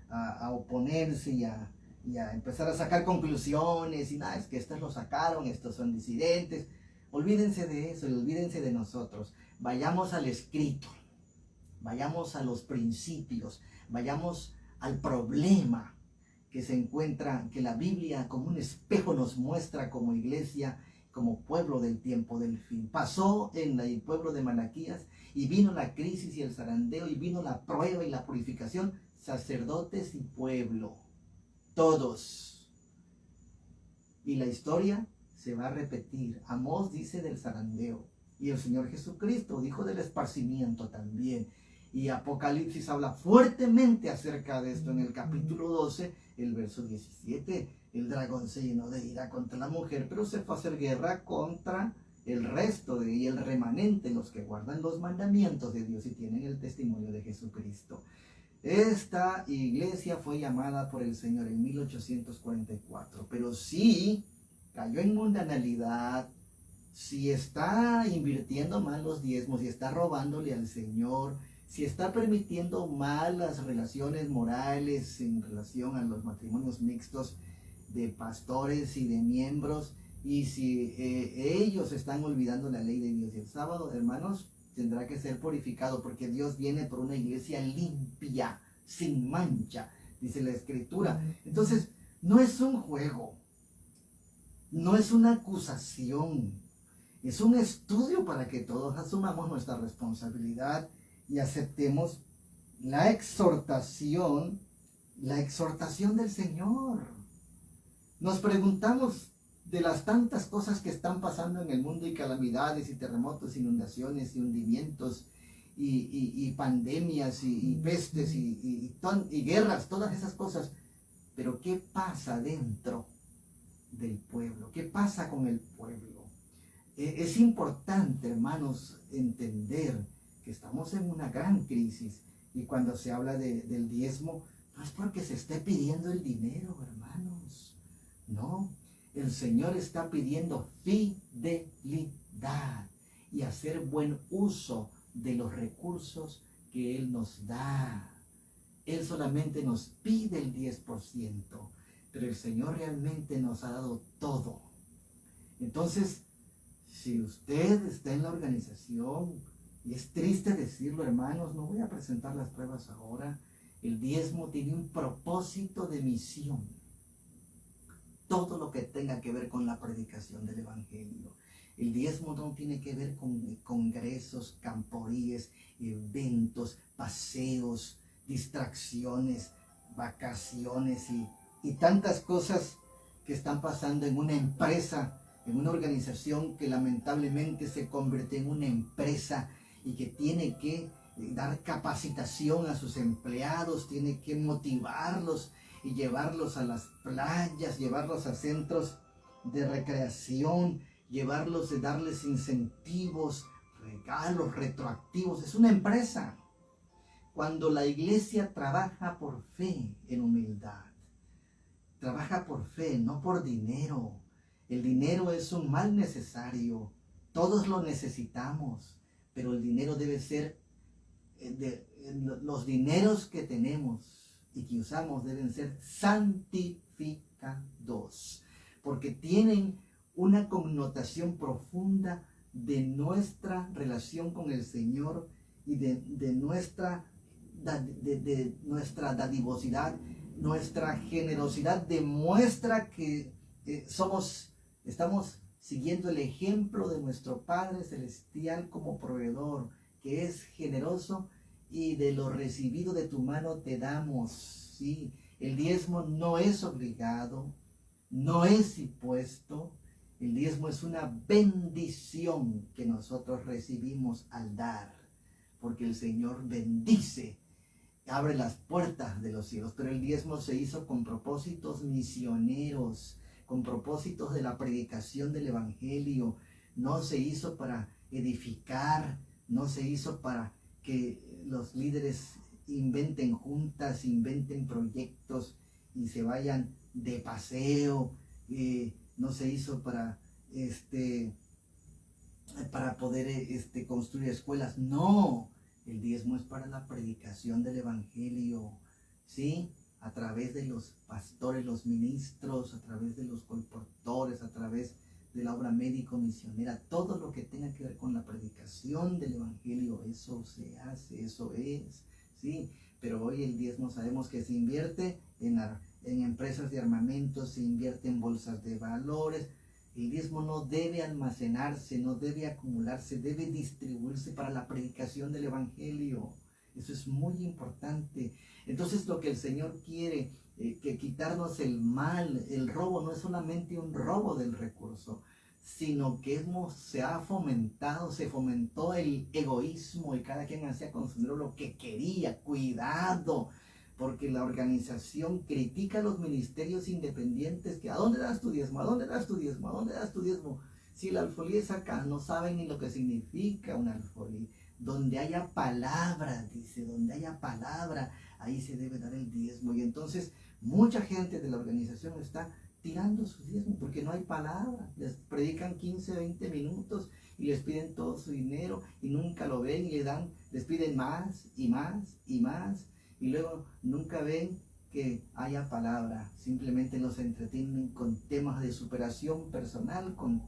a oponerse y a empezar a sacar conclusiones y nada, es que estos lo sacaron, estos son disidentes. Olvídense de eso y olvídense de nosotros. Vayamos al escrito, vayamos a los principios, vayamos al problema que se encuentra, que la Biblia como un espejo nos muestra como iglesia, como pueblo del tiempo del fin. Pasó en el pueblo de Malaquías y vino la crisis y el zarandeo y vino la prueba y la purificación, sacerdotes y pueblo, todos. Y la historia se va a repetir. Amós dice del zarandeo y el Señor Jesucristo dijo del esparcimiento también. Y Apocalipsis habla fuertemente acerca de esto en el capítulo 12, el verso 17. El dragón se llenó de ira contra la mujer, pero se fue a hacer guerra contra el resto y el remanente, los que guardan los mandamientos de Dios y tienen el testimonio de Jesucristo. Esta iglesia fue llamada por el Señor en 1844, pero sí cayó en mundanalidad, si está invirtiendo mal los diezmos, si está robándole al Señor, si está permitiendo malas relaciones morales en relación a los matrimonios mixtos de pastores y de miembros, y si ellos están olvidando la ley de Dios y el sábado, hermanos, tendrá que ser purificado, porque Dios viene por una iglesia limpia, sin mancha, dice la Escritura. Entonces, no es un juego, no es una acusación, es un estudio para que todos asumamos nuestra responsabilidad y aceptemos la exhortación del Señor. Nos preguntamos de las tantas cosas que están pasando en el mundo, y calamidades y terremotos, inundaciones y hundimientos y pandemias y pestes y guerras, todas esas cosas. Pero ¿qué pasa dentro del pueblo? ¿Qué pasa con el pueblo? Es importante, hermanos, entender que estamos en una gran crisis, y cuando se habla del diezmo, no es porque se esté pidiendo el dinero, hermanos. No, el Señor está pidiendo fidelidad y hacer buen uso de los recursos que Él nos da. Él solamente nos pide el 10%, pero el Señor realmente nos ha dado todo. Entonces, si usted está en la organización, y es triste decirlo, hermanos, no voy a presentar las pruebas ahora, el diezmo tiene un propósito de misión. Todo lo que tenga que ver con la predicación del Evangelio. El diezmo no tiene que ver con congresos, camporíes, eventos, paseos, distracciones, vacaciones y tantas cosas que están pasando en una empresa, en una organización que lamentablemente se convierte en una empresa y que tiene que dar capacitación a sus empleados, tiene que motivarlos y llevarlos a las playas, llevarlos a centros de recreación, llevarlos, darles incentivos, regalos retroactivos. Es una empresa. Cuando la iglesia trabaja por fe en humildad, trabaja por fe, no por dinero. El dinero es un mal necesario, todos lo necesitamos, pero el dinero debe ser, los dineros que tenemos y que usamos deben ser santificados, porque tienen una connotación profunda de nuestra relación con el Señor y de de nuestra dadivosidad, nuestra generosidad demuestra que estamos siguiendo el ejemplo de nuestro Padre Celestial como proveedor, que es generoso, y de lo recibido de tu mano te damos. ¿Sí? El diezmo no es obligado, no es impuesto. El diezmo es una bendición que nosotros recibimos al dar, porque el Señor bendice, abre las puertas de los cielos. Pero el diezmo se hizo con propósitos misioneros, con propósitos de la predicación del Evangelio. No se hizo para edificar, no se hizo para que los líderes inventen juntas, inventen proyectos y se vayan de paseo. No se hizo para poder construir escuelas. No, el diezmo es para la predicación del Evangelio, ¿sí? A través de los pastores, los ministros, a través de los colportores, a través de la obra médico-misionera, todo lo que tenga que ver con la predicación del Evangelio, eso se hace, eso es, ¿sí? Pero hoy el diezmo sabemos que se invierte en empresas de armamentos, se invierte en bolsas de valores. El diezmo no debe almacenarse, no debe acumularse, debe distribuirse para la predicación del Evangelio. Eso es muy importante. Entonces lo que el Señor quiere, que quitarnos el mal, el robo, no es solamente un robo del recurso, sino que se fomentó el egoísmo y cada quien hacía con su dinero lo que quería. Cuidado, porque la organización critica a los ministerios independientes que ¿a dónde das tu diezmo? ¿A dónde das tu diezmo? ¿A dónde das tu diezmo? Si la alfolí es acá, no saben ni lo que significa una alfolí. Donde haya palabra, dice, donde haya palabra, ahí se debe dar el diezmo. Y entonces mucha gente de la organización está tirando su diezmo porque no hay palabra. Les predican 15, 20 minutos y les piden todo su dinero y nunca lo ven y les piden más y más y más. Y luego nunca ven que haya palabra, simplemente los entretienen con temas de superación personal, con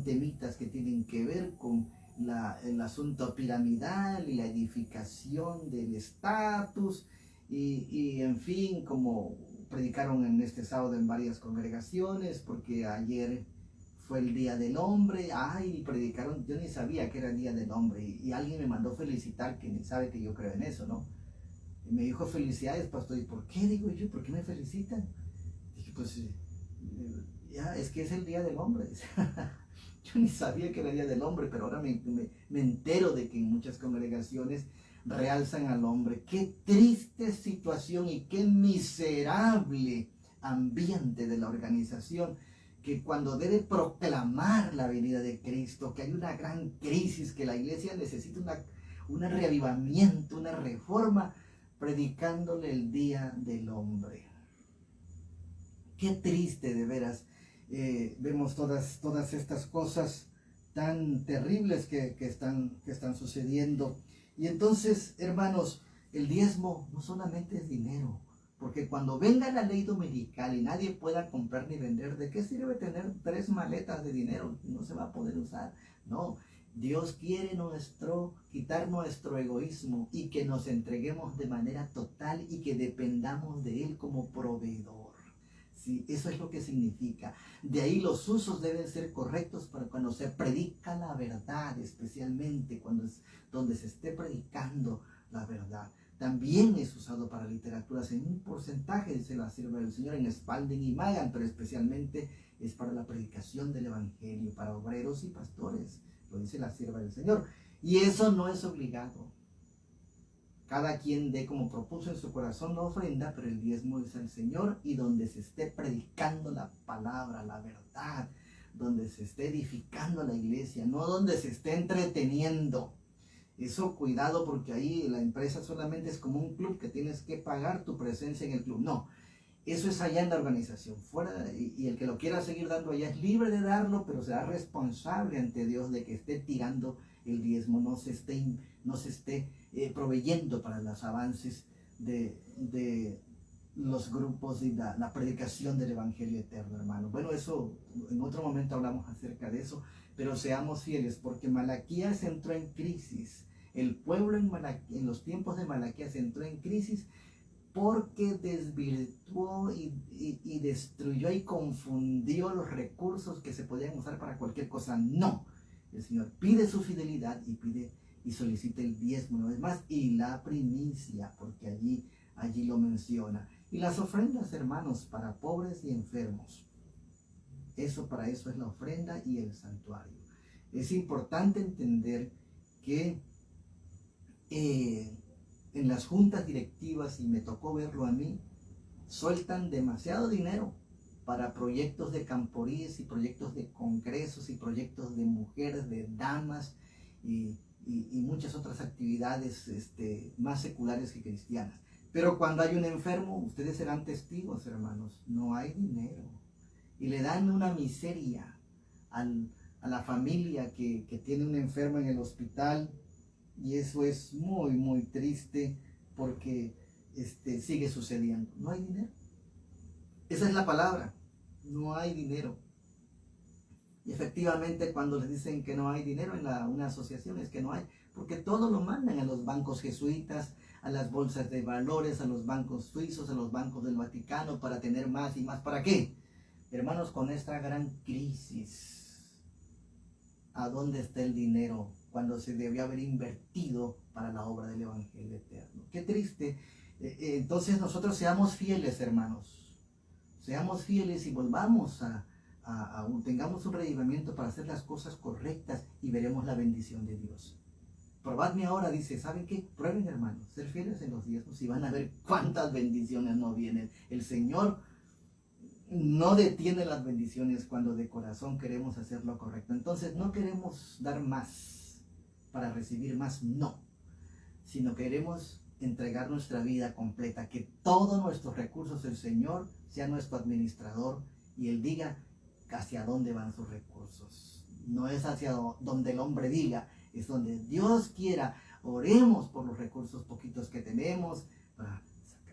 temitas que tienen que ver con el asunto piramidal y la edificación del estatus y en fin, como predicaron en este sábado en varias congregaciones, porque ayer fue el Día del Hombre, y predicaron, yo ni sabía que era el Día del Hombre y alguien me mandó felicitar, que ni sabe que yo creo en eso, ¿no? Y me dijo, felicidades, pastor. ¿Y por qué? Digo yo, ¿por qué me felicitan? Dije, pues, ya, es que es el Día del Hombre. Yo ni sabía que era el Día del Hombre, pero ahora me entero de que en muchas congregaciones realzan al hombre. Qué triste situación y qué miserable ambiente de la organización, que cuando debe proclamar la venida de Cristo, que hay una gran crisis, que la iglesia necesita un reavivamiento, una reforma, predicándole el Día del Hombre. Qué triste, de veras. Vemos todas estas cosas tan terribles que están sucediendo. Y entonces, hermanos, el diezmo no solamente es dinero, porque cuando venga la ley dominical y nadie pueda comprar ni vender, ¿de qué sirve tener 3 maletas de dinero? No se va a poder usar. No, Dios quiere quitar nuestro egoísmo y que nos entreguemos de manera total y que dependamos de Él como proveedor. Sí, eso es lo que significa. De ahí los usos deben ser correctos para cuando se predica la verdad, especialmente donde se esté predicando la verdad. También es usado para literaturas en un porcentaje, dice la sierva del Señor, en Spalding y Magan, pero especialmente es para la predicación del Evangelio, para obreros y pastores, lo dice la sierva del Señor. Y eso no es obligado. Cada quien dé como propuso en su corazón la ofrenda, pero el diezmo es al Señor, y donde se esté predicando la palabra, la verdad, donde se esté edificando la iglesia, no donde se esté entreteniendo. Eso, cuidado, porque ahí la empresa solamente es como un club que tienes que pagar tu presencia en el club. No, eso es allá en la organización. Y el que lo quiera seguir dando allá es libre de darlo, pero será responsable ante Dios de que esté tirando el diezmo, no se esté proveyendo para los avances de los grupos y la predicación del Evangelio eterno, hermano. Bueno, eso en otro momento hablamos acerca de eso, pero seamos fieles, porque Malaquías entró en crisis. El pueblo en los tiempos de Malaquías entró en crisis porque desvirtuó y destruyó y confundió los recursos que se podían usar para cualquier cosa. No, el Señor pide su fidelidad y pide y solicita el diezmo una vez más y la primicia, porque allí lo menciona. Y las ofrendas, hermanos, para pobres y enfermos. Para eso es la ofrenda y el santuario. Es importante entender que en las juntas directivas, y me tocó verlo a mí, sueltan demasiado dinero para proyectos de camporíes y proyectos de congresos y proyectos de mujeres, de damas y muchas otras actividades más seculares que cristianas. Pero cuando hay un enfermo, ustedes serán testigos, hermanos, no hay dinero. Y le dan una miseria a la familia que tiene un enfermo en el hospital. Y eso es muy, muy triste porque sigue sucediendo. No hay dinero. Esa es la palabra. No hay dinero. Y efectivamente cuando les dicen que no hay dinero en una asociación es que no hay. Porque todo lo mandan a los bancos jesuitas, a las bolsas de valores, a los bancos suizos, a los bancos del Vaticano para tener más y más. ¿Para qué? Hermanos, con esta gran crisis, ¿a dónde está el dinero cuando se debió haber invertido para la obra del Evangelio eterno? Qué triste. Entonces nosotros seamos fieles, hermanos. Seamos fieles y volvamos tengamos un reavivamiento para hacer las cosas correctas y veremos la bendición de Dios. Probadme ahora, dice, ¿saben qué? Prueben, hermanos, ser fieles en los diezmos y van a ver cuántas bendiciones no vienen. El Señor no detiene las bendiciones cuando de corazón queremos hacer lo correcto. Entonces no queremos dar más para recibir más, no, sino queremos entregar nuestra vida completa, que todos nuestros recursos el Señor sea nuestro administrador y Él diga hacia dónde van sus recursos. No es hacia donde el hombre diga, es donde Dios quiera. Oremos por los recursos poquitos que tenemos para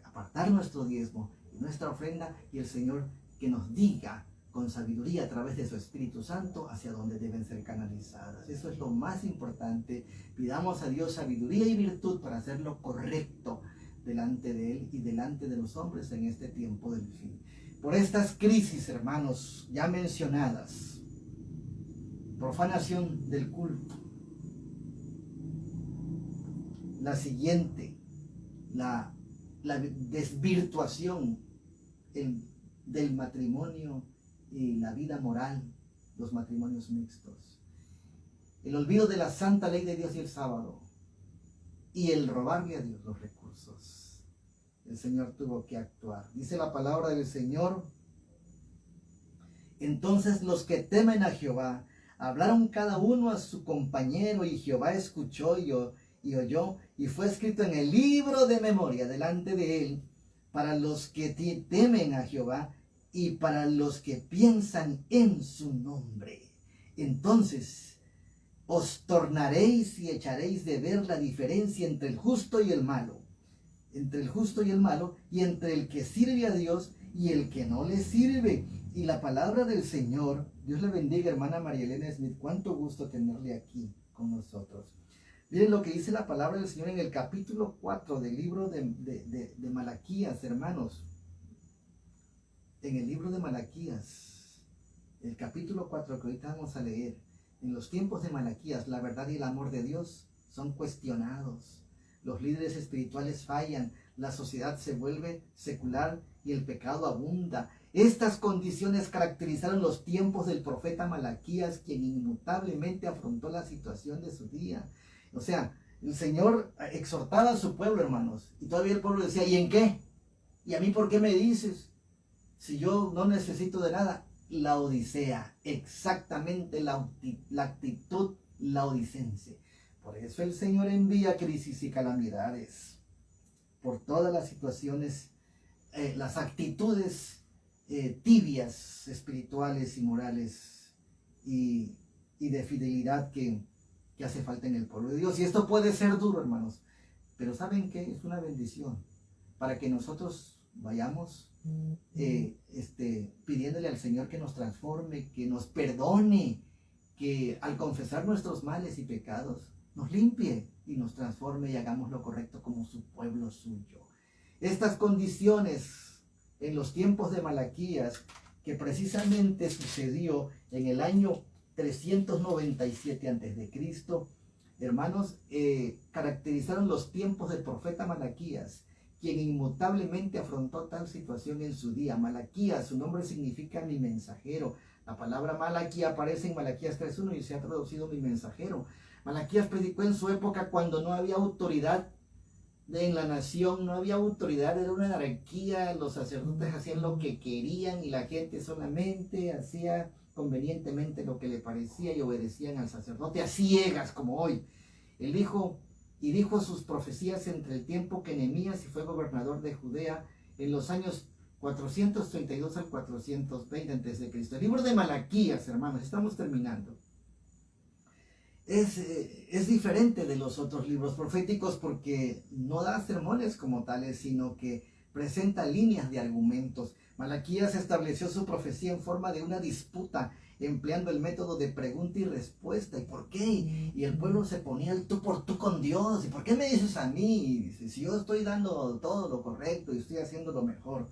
apartar nuestro diezmo y nuestra ofrenda, y el Señor que nos diga con sabiduría a través de su Espíritu Santo hacia dónde deben ser canalizadas. Eso es lo más importante. Pidamos a Dios sabiduría y virtud para hacer lo correcto delante de Él y delante de los hombres en este tiempo del fin. Por estas crisis, hermanos, ya mencionadas, profanación del culto, la siguiente, la desvirtuación del matrimonio y la vida moral, los matrimonios mixtos, el olvido de la santa ley de Dios y el sábado, y el robarle a Dios los recursos. El Señor tuvo que actuar. Dice la palabra del Señor: entonces los que temen a Jehová hablaron cada uno a su compañero, y Jehová escuchó y oyó, y fue escrito en el libro de memoria delante de él para los que temen a Jehová y para los que piensan en su nombre. Entonces os tornaréis y echaréis de ver la diferencia entre el justo y el malo, entre el justo y el malo, y entre el que sirve a Dios y el que no le sirve. Y la palabra del Señor, Dios le bendiga, hermana María Elena Smith, cuánto gusto tenerle aquí con nosotros. Miren lo que dice la palabra del Señor en el capítulo 4 del libro de Malaquías, hermanos. En el libro de Malaquías, el capítulo 4 que ahorita vamos a leer. En los tiempos de Malaquías, la verdad y el amor de Dios son cuestionados. Los líderes espirituales fallan, la sociedad se vuelve secular y el pecado abunda. Estas condiciones caracterizaron los tiempos del profeta Malaquías, quien inmutablemente afrontó la situación de su día. O sea, el Señor exhortaba a su pueblo, hermanos, y todavía el pueblo decía, ¿y en qué? ¿Y a mí por qué me dices? Si yo no necesito de nada. La odisea, exactamente la actitud laodicense. Por eso el Señor envía crisis y calamidades, por todas las situaciones, las actitudes tibias, espirituales y morales y de fidelidad que hace falta en el pueblo de Dios. Y esto puede ser duro, hermanos, pero ¿saben qué? Es una bendición para que nosotros vayamos pidiéndole al Señor que nos transforme, que nos perdone, que al confesar nuestros males y pecados nos limpie y nos transforme y hagamos lo correcto como su pueblo suyo. Estas condiciones en los tiempos de Malaquías, que precisamente sucedió en el año 397 a.C., hermanos, caracterizaron los tiempos del profeta Malaquías, quien inmutablemente afrontó tal situación en su día. Malaquías, su nombre significa mi mensajero. La palabra Malaquía aparece en Malaquías 3:1 y se ha traducido mi mensajero. Malaquías predicó en su época cuando no había autoridad en la nación, no había autoridad, era una anarquía, los sacerdotes hacían lo que querían y la gente solamente hacía convenientemente lo que le parecía y obedecían al sacerdote a ciegas como hoy. Él dijo sus profecías entre el tiempo que Nehemías fue gobernador de Judea en los años 432 al 420 a.C. El libro de Malaquías, hermanos, estamos terminando. Es diferente de los otros libros proféticos porque no da sermones como tales, sino que presenta líneas de argumentos. Malaquías estableció su profecía en forma de una disputa, empleando el método de pregunta y respuesta. ¿Y por qué? Y el pueblo se ponía el tú por tú con Dios. ¿Y por qué me dices a mí? Y dice, si yo estoy dando todo lo correcto y estoy haciendo lo mejor.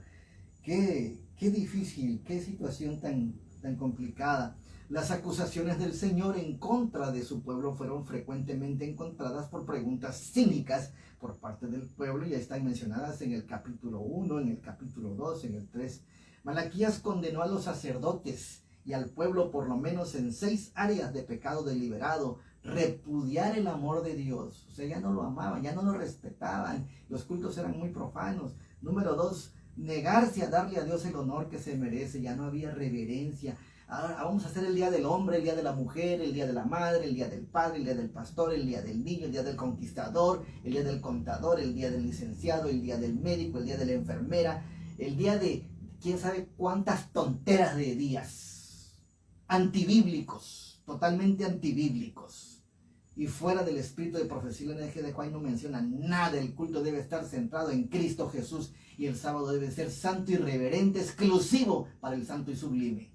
Qué difícil, qué situación tan complicada. Las acusaciones del Señor en contra de su pueblo fueron frecuentemente encontradas por preguntas cínicas por parte del pueblo y ya están mencionadas en el capítulo 1, en el capítulo 2, en el 3. Malaquías condenó a los sacerdotes y al pueblo por lo menos en 6 áreas de pecado deliberado: repudiar el amor de Dios, o sea, ya no lo amaban, ya no lo respetaban, los cultos eran muy profanos. Número 2, negarse a darle a Dios el honor que se merece, ya no había reverencia. Ahora vamos a hacer el día del hombre, el día de la mujer, el día de la madre, el día del padre, el día del pastor, el día del niño, el día del conquistador, el día del contador, el día del licenciado, el día del médico, el día de la enfermera, el día de quién sabe cuántas tonteras de días. Antibíblicos, totalmente antibíblicos. Y fuera del espíritu de profecía, en el que de Juan no menciona nada. El culto debe estar centrado en Cristo Jesús y el sábado debe ser santo y reverente, exclusivo para el santo y sublime.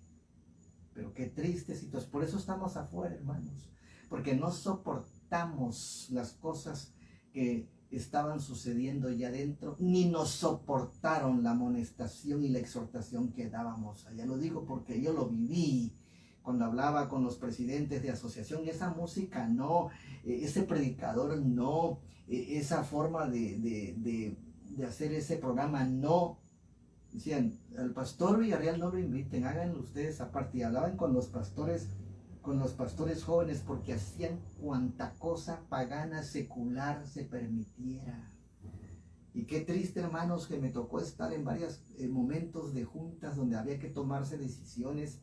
Pero qué triste situación. Por eso estamos afuera, hermanos. Porque no soportamos las cosas que estaban sucediendo ya adentro, ni nos soportaron la amonestación y la exhortación que dábamos allá. Lo digo porque yo lo viví cuando hablaba con los presidentes de asociación. Y esa música no, ese predicador no, esa forma de hacer ese programa no. Decían, al pastor Villarreal no lo inviten, háganlo ustedes aparte. Y hablaban con los pastores jóvenes, porque hacían cuanta cosa pagana, secular se permitiera. Y qué triste, hermanos, que me tocó estar en varios momentos de juntas donde había que tomarse decisiones,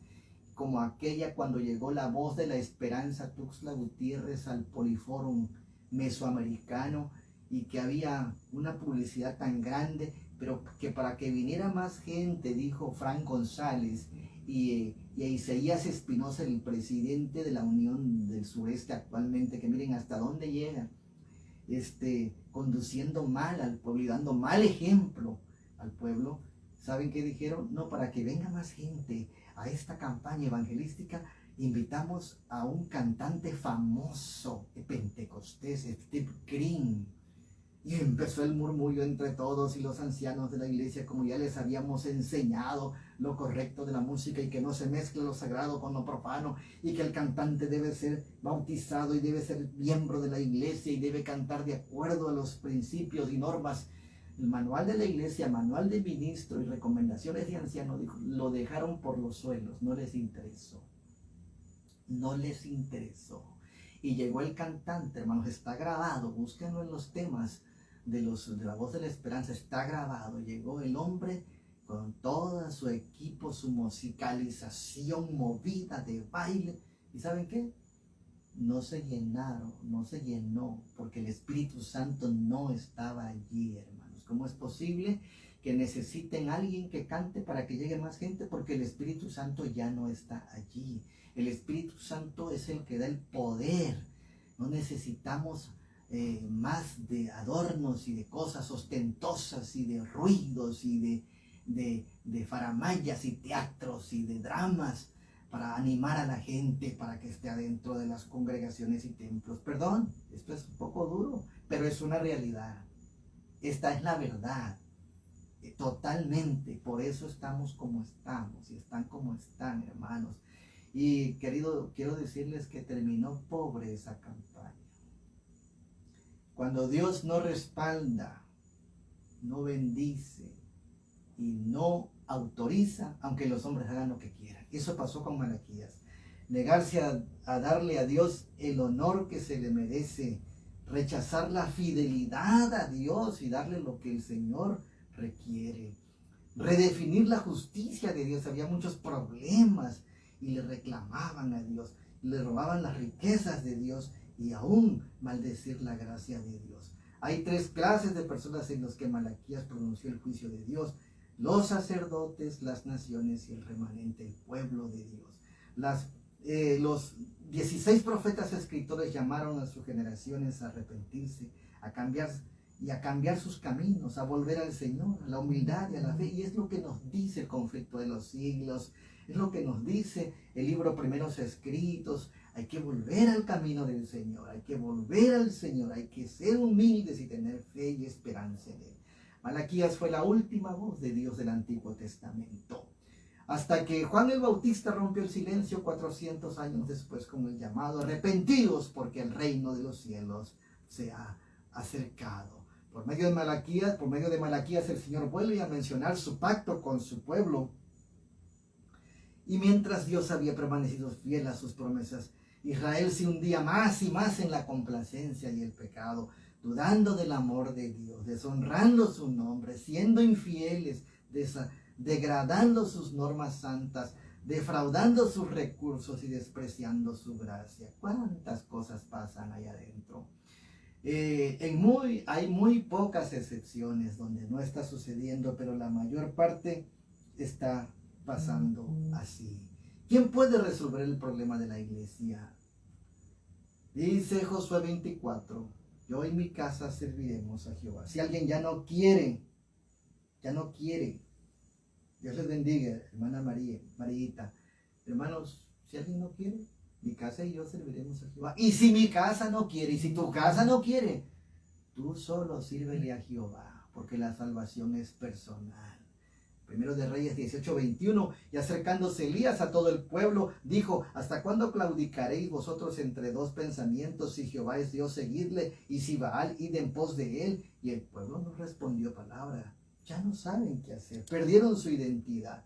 como aquella cuando llegó la Voz de la Esperanza, Tuxtla Gutiérrez, al Poliforum Mesoamericano, y que había una publicidad tan grande, pero que para que viniera más gente, dijo Frank González y a Isaías Espinosa, el presidente de la Unión del Sureste actualmente, que miren hasta dónde llega, conduciendo mal al pueblo y dando mal ejemplo al pueblo. ¿Saben qué dijeron? No, para que venga más gente a esta campaña evangelística, invitamos a un cantante famoso de Pentecostés, Steve Green. Y empezó el murmullo entre todos y los ancianos de la iglesia, como ya les habíamos enseñado lo correcto de la música y que no se mezcle lo sagrado con lo profano, y que el cantante debe ser bautizado y debe ser miembro de la iglesia y debe cantar de acuerdo a los principios y normas. El manual de la iglesia, manual de ministro y recomendaciones de anciano, lo dejaron por los suelos, no les interesó. No les interesó. Y llegó el cantante, hermanos, está grabado, búsquenlo en los temas de la Voz de la Esperanza, está grabado. Llegó el hombre con todo su equipo, su musicalización movida de baile. ¿Y saben qué? No se llenó, porque el Espíritu Santo no estaba allí, hermanos. ¿Cómo es posible que necesiten a alguien que cante para que llegue más gente? Porque el Espíritu Santo ya no está allí. El Espíritu Santo es el que da el poder. No necesitamos más de adornos y de cosas ostentosas y de ruidos y de faramayas y teatros y de dramas para animar a la gente para que esté adentro de las congregaciones y templos. Perdón, esto es un poco duro, pero es una realidad. Esta es la verdad. Totalmente. Por eso estamos como estamos y están como están, hermanos. Y quiero decirles que terminó pobre esa campaña. Cuando Dios no respalda, no bendice y no autoriza, aunque los hombres hagan lo que quieran. Eso pasó con Malaquías. Negarse a darle a Dios el honor que se le merece, rechazar la fidelidad a Dios y darle lo que el Señor requiere. Redefinir la justicia de Dios. Había muchos problemas y le reclamaban a Dios, le robaban las riquezas de Dios y aún maldecir la gracia de Dios. Hay tres clases de personas en las que Malaquías pronunció el juicio de Dios: los sacerdotes, las naciones y el remanente, el pueblo de Dios. Los 16 profetas escritores llamaron a sus generaciones a arrepentirse, a cambiar sus caminos, a volver al Señor, a la humildad y a la fe. Y es lo que nos dice el conflicto de los siglos, es lo que nos dice el libro Primeros Escritos. Hay que volver al camino del Señor, hay que volver al Señor, hay que ser humildes y tener fe y esperanza en Él. Malaquías fue la última voz de Dios del Antiguo Testamento. Hasta que Juan el Bautista rompió el silencio 400 años después con el llamado: arrepentidos porque el reino de los cielos se ha acercado. Por medio de Malaquías el Señor vuelve a mencionar su pacto con su pueblo. Y mientras Dios había permanecido fiel a sus promesas, Israel se hundía más y más en la complacencia y el pecado, dudando del amor de Dios, deshonrando su nombre, siendo infieles, degradando sus normas santas, defraudando sus recursos y despreciando su gracia. ¿Cuántas cosas pasan ahí adentro? Hay muy pocas excepciones donde no está sucediendo, pero la mayor parte está pasando así. ¿Quién puede resolver el problema de la iglesia? Dice Josué 24: yo y mi casa serviremos a Jehová. Si alguien ya no quiere, Dios les bendiga, hermana Mariita. Hermanos, si alguien no quiere, mi casa y yo serviremos a Jehová. Y si mi casa no quiere, y si tu casa no quiere, tú solo sírvele a Jehová, porque la salvación es personal. Primero de Reyes 18:21, y acercándose Elías a todo el pueblo, dijo: ¿hasta cuándo claudicaréis vosotros entre dos pensamientos? Si Jehová es Dios, seguidle, y si Baal, id en pos de él. Y el pueblo no respondió palabra. Ya no saben qué hacer, perdieron su identidad.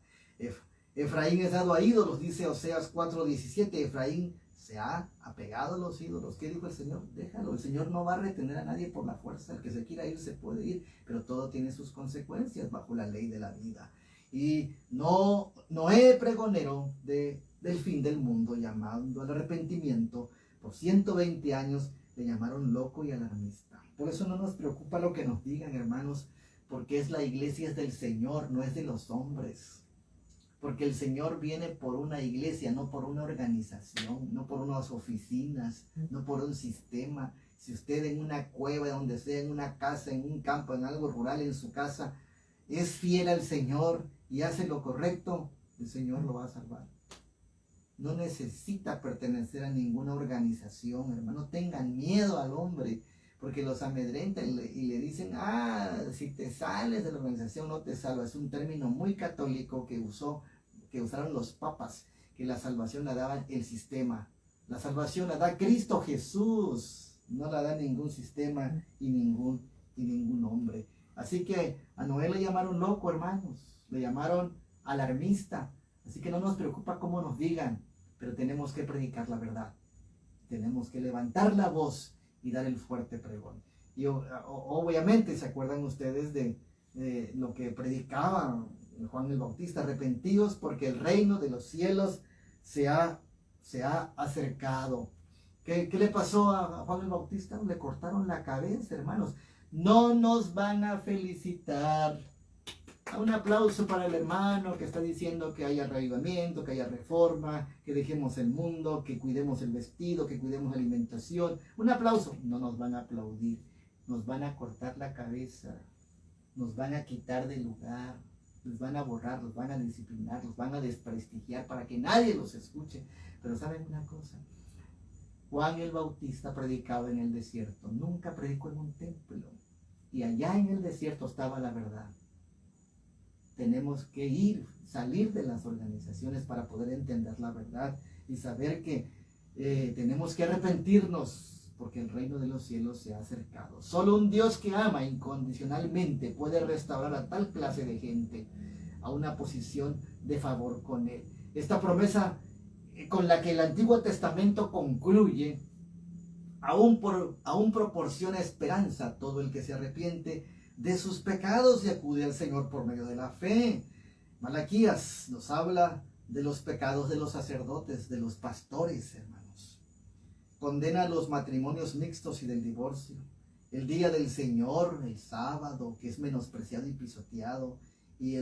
Efraín es dado a ídolos, dice Oseas 4:17. Efraín se ha apegado a los ídolos. ¿Qué dijo el Señor? Déjalo. El Señor no va a retener a nadie por la fuerza. El que se quiera ir se puede ir, pero todo tiene sus consecuencias bajo la ley de la vida. Y Noé, pregonero del fin del mundo, llamando al arrepentimiento, por 120 años le llamaron loco y alarmista. Por eso no nos preocupa lo que nos digan, hermanos, porque la iglesia es del Señor, no es de los hombres. Porque el Señor viene por una iglesia, no por una organización, no por unas oficinas, no por un sistema. Si usted en una cueva, donde sea, en una casa, en un campo, en algo rural, en su casa, es fiel al Señor y hace lo correcto, el Señor lo va a salvar. No necesita pertenecer a ninguna organización, hermano. No tengan miedo al hombre, porque los amedrentan y le dicen: si te sales de la organización no te salvas. Es un término muy católico que usaron los papas, que la salvación la daba el sistema. La salvación la da Cristo Jesús, no la da ningún sistema y ningún hombre. Así que a Noé le llamaron loco, hermanos, le llamaron alarmista. Así que no nos preocupa cómo nos digan, pero tenemos que predicar la verdad. Tenemos que levantar la voz y dar el fuerte pregón. Y obviamente se acuerdan ustedes de lo que predicaba Juan el Bautista: arrepentidos porque el reino de los cielos se ha acercado. ¿Qué le pasó a Juan el Bautista? Le cortaron la cabeza, hermanos. No nos van a felicitar. Un aplauso para el hermano que está diciendo que haya reavivamiento, que haya reforma, que dejemos el mundo, que cuidemos el vestido, que cuidemos la alimentación. Un aplauso. No nos van a aplaudir. Nos van a cortar la cabeza. Nos van a quitar del lugar. les van a borrar, los van a disciplinar, los van a desprestigiar para que nadie los escuche. Pero ¿saben una cosa? Juan el Bautista predicaba en el desierto, nunca predicó en un templo. Y allá en el desierto estaba la verdad. Tenemos que salir de las organizaciones para poder entender la verdad y saber que tenemos que arrepentirnos porque el reino de los cielos se ha acercado. Solo un Dios que ama incondicionalmente puede restaurar a tal clase de gente a una posición de favor con Él. Esta promesa con la que el Antiguo Testamento concluye, aún proporciona esperanza a todo el que se arrepiente de sus pecados y acude al Señor por medio de la fe. Malaquías nos habla de los pecados de los sacerdotes, de los pastores, hermanos. Condena los matrimonios mixtos y del divorcio, el día del Señor, el sábado, que es menospreciado y pisoteado, y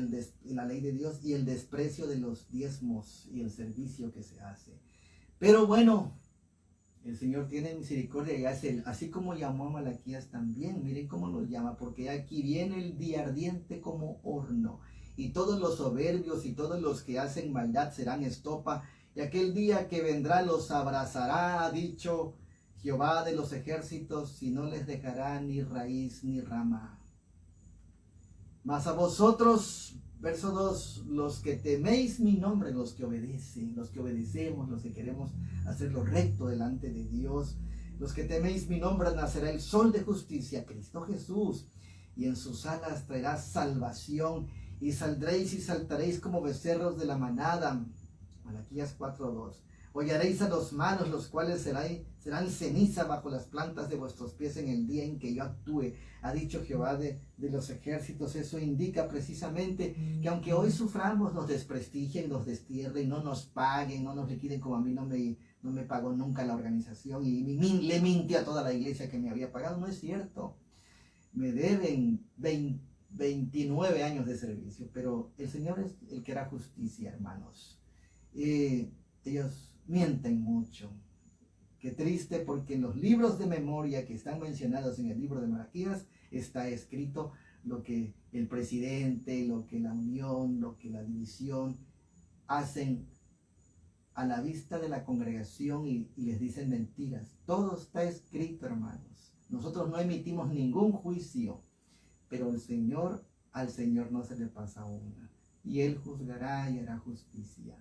la ley de Dios, y el desprecio de los diezmos y el servicio que se hace. Pero bueno, el Señor tiene misericordia y hace, así como llamó a Malaquías también, miren cómo lo llama, porque aquí viene el día ardiente como horno, y todos los soberbios y todos los que hacen maldad serán estopa, y aquel día que vendrá los abrazará, ha dicho Jehová de los ejércitos, y no les dejará ni raíz ni rama. Mas a vosotros, verso 2, los que teméis mi nombre, los que obedecen, los que obedecemos, los que queremos hacer lo recto delante de Dios, los que teméis mi nombre, nacerá el sol de justicia, Cristo Jesús, y en sus alas traerá salvación, y saldréis y saltaréis como becerros de la manada. Malaquías 4:2. Hollaréis a los manos, los cuales serán ceniza bajo las plantas de vuestros pies en el día en que yo actúe, ha dicho Jehová de los ejércitos. Eso indica precisamente que aunque hoy suframos, nos desprestigien, nos destierren, no nos paguen, no nos liquiden, como a mí no me pagó nunca la organización y le mintió a toda la iglesia que me había pagado. No es cierto. Me deben 29 años de servicio, pero el Señor es el que hará justicia, hermanos. Ellos mienten mucho. Qué triste, porque en los libros de memoria que están mencionados en el libro de Malaquías está escrito lo que el presidente, lo que la unión, lo que la división hacen a la vista de la congregación y les dicen mentiras. Todo está escrito, hermanos. Nosotros no emitimos ningún juicio, pero al Señor no se le pasa una, y Él juzgará y hará justicia.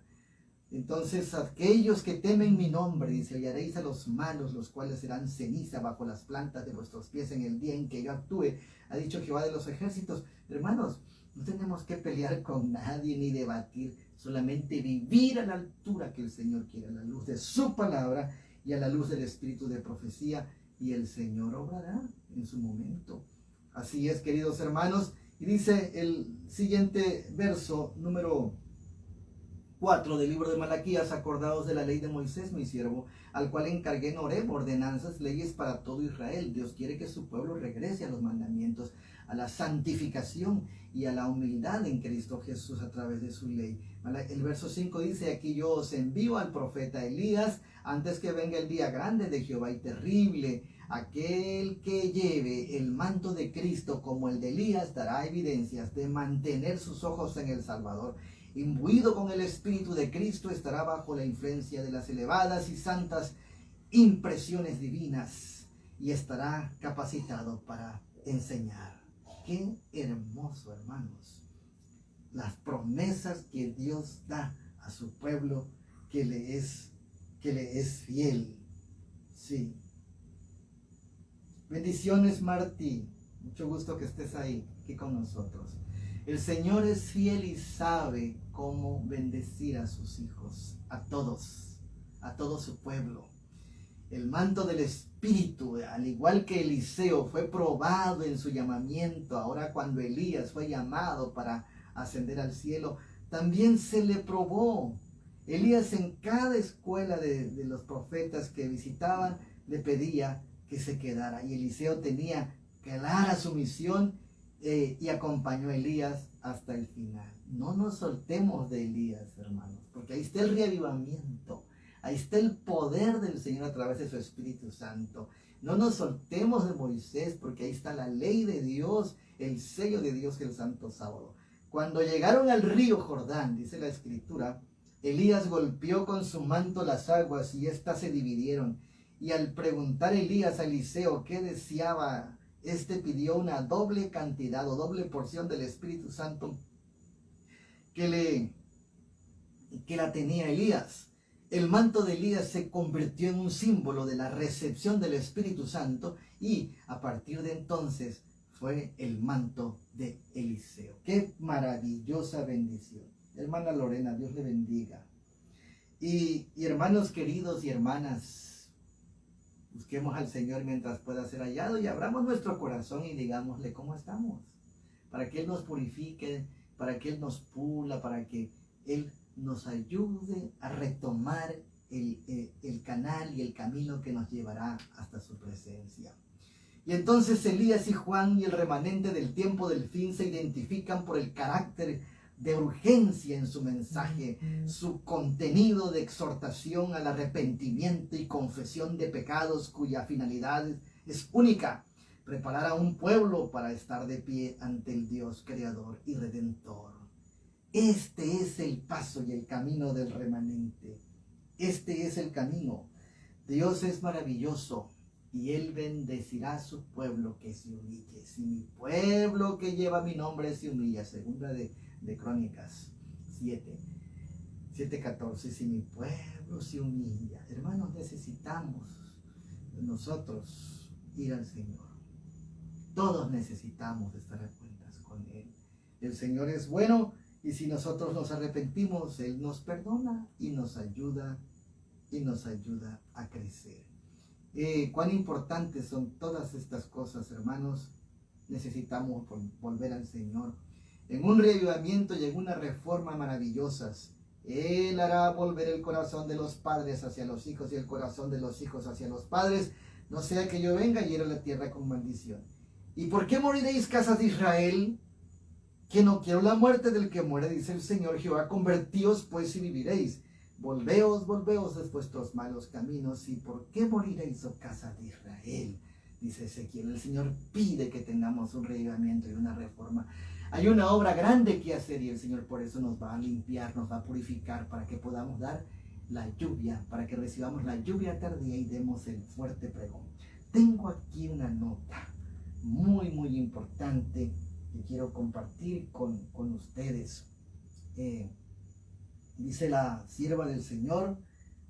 Entonces, aquellos que temen mi nombre, dice, hallaréis a los malos, los cuales serán ceniza bajo las plantas de vuestros pies en el día en que yo actúe, ha dicho Jehová de los ejércitos. Hermanos, no tenemos que pelear con nadie ni debatir, solamente vivir a la altura que el Señor quiere, a la luz de su palabra y a la luz del espíritu de profecía, y el Señor obrará en su momento. Así es, queridos hermanos, y dice el siguiente verso, número 4 del libro de Malaquías: acordaos de la ley de Moisés, mi siervo, al cual encargué en Horeb ordenanzas, leyes para todo Israel. Dios quiere que su pueblo regrese a los mandamientos, a la santificación y a la humildad en Cristo Jesús a través de su ley. El verso 5 dice: aquí yo os envío al profeta Elías antes que venga el día grande de Jehová y terrible. Aquel que lleve el manto de Cristo como el de Elías dará evidencias de mantener sus ojos en el Salvador. Imbuido con el Espíritu de Cristo, estará bajo la influencia de las elevadas y santas impresiones divinas y estará capacitado para enseñar. Qué hermoso, hermanos, las promesas que Dios da a su pueblo que le es fiel. Sí. Bendiciones, Martí. Mucho gusto que estés ahí, aquí con nosotros. El Señor es fiel y sabe cómo bendecir a sus hijos, a todo su pueblo. El manto del Espíritu, al igual que Eliseo, fue probado en su llamamiento. Ahora, cuando Elías fue llamado para ascender al cielo, también se le probó. Elías, en cada escuela de los profetas que visitaban, le pedía que se quedara. Y Eliseo tenía clara su misión y acompañó a Elías hasta el final. No nos soltemos de Elías, hermanos, porque ahí está el reavivamiento. Ahí está el poder del Señor a través de su Espíritu Santo. No nos soltemos de Moisés, porque ahí está la ley de Dios, el sello de Dios, que es el Santo Sábado. Cuando llegaron al río Jordán, dice la escritura, Elías golpeó con su manto las aguas y éstas se dividieron. Y al preguntar Elías a Eliseo qué deseaba, este pidió una doble cantidad o doble porción del Espíritu Santo que la tenía Elías. El manto de Elías se convirtió en un símbolo de la recepción del Espíritu Santo y a partir de entonces fue el manto de Eliseo. ¡Qué maravillosa bendición! Hermana Lorena, Dios le bendiga. Y hermanos queridos y hermanas, busquemos al Señor mientras pueda ser hallado y abramos nuestro corazón y digámosle cómo estamos, para que Él nos purifique, para que Él nos pula, para que Él nos ayude a retomar el canal y el camino que nos llevará hasta su presencia. Y entonces Elías y Juan y el remanente del tiempo del fin se identifican por el carácter de urgencia en su mensaje, su contenido de exhortación al arrepentimiento y confesión de pecados cuya finalidad es única: preparar a un pueblo para estar de pie ante el Dios creador y redentor. Este es el paso y el camino del remanente. Este es el camino. Dios es maravilloso y Él bendecirá a su pueblo que se humille. Si mi pueblo que lleva mi nombre se humilla, segunda de Crónicas 7:14. Si mi pueblo se humilla, hermanos, necesitamos nosotros ir al Señor. Todos necesitamos estar a cuentas con Él. El Señor es bueno y si nosotros nos arrepentimos, Él nos perdona y nos ayuda a crecer. Cuán importantes son todas estas cosas, hermanos. Necesitamos volver al Señor en un reavivamiento y en una reforma maravillosas. Él hará volver el corazón de los padres hacia los hijos y el corazón de los hijos hacia los padres, no sea que yo venga y hiera la tierra con maldición. ¿Y por qué moriréis, casas de Israel? Que no quiero la muerte del que muere, dice el Señor Jehová. Convertíos pues y viviréis. Volveos de vuestros malos caminos. ¿Y por qué moriréis, oh casa de Israel? Dice Ezequiel. El Señor pide que tengamos un reavivamiento y una reforma. Hay una obra grande que hacer y el Señor por eso nos va a limpiar, nos va a purificar para que podamos dar la lluvia, para que recibamos la lluvia tardía y demos el fuerte pregón. Tengo aquí una nota muy importante que quiero compartir con ustedes. Dice la sierva del Señor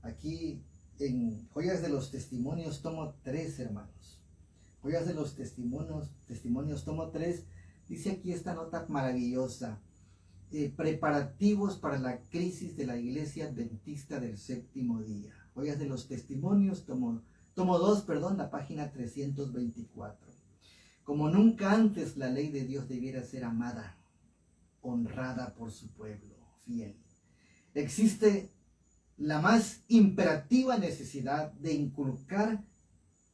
aquí en Joyas de los Testimonios, tomo 3, hermanos. Joyas de los Testimonios, tomo 3. Dice aquí esta nota maravillosa: preparativos para la crisis de la Iglesia Adventista del Séptimo Día. Joyas de los Testimonios, tomo 2, la página 324. Como nunca antes la ley de Dios debiera ser amada, honrada por su pueblo fiel. Existe la más imperativa necesidad de inculcar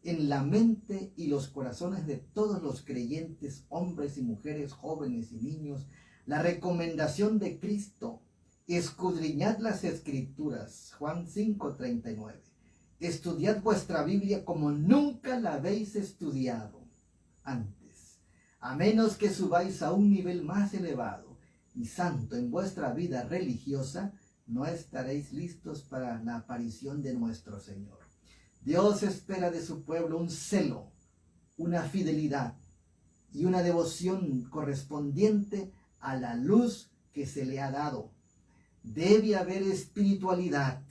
en la mente y los corazones de todos los creyentes, hombres y mujeres, jóvenes y niños, la recomendación de Cristo: escudriñad las Escrituras, Juan 5:39. Estudiad vuestra Biblia como nunca la habéis estudiado antes, a menos que subáis a un nivel más elevado y santo en vuestra vida religiosa, no estaréis listos para la aparición de nuestro Señor. Dios espera de su pueblo un celo, una fidelidad y una devoción correspondiente a la luz que se le ha dado. Debe haber espiritualidad,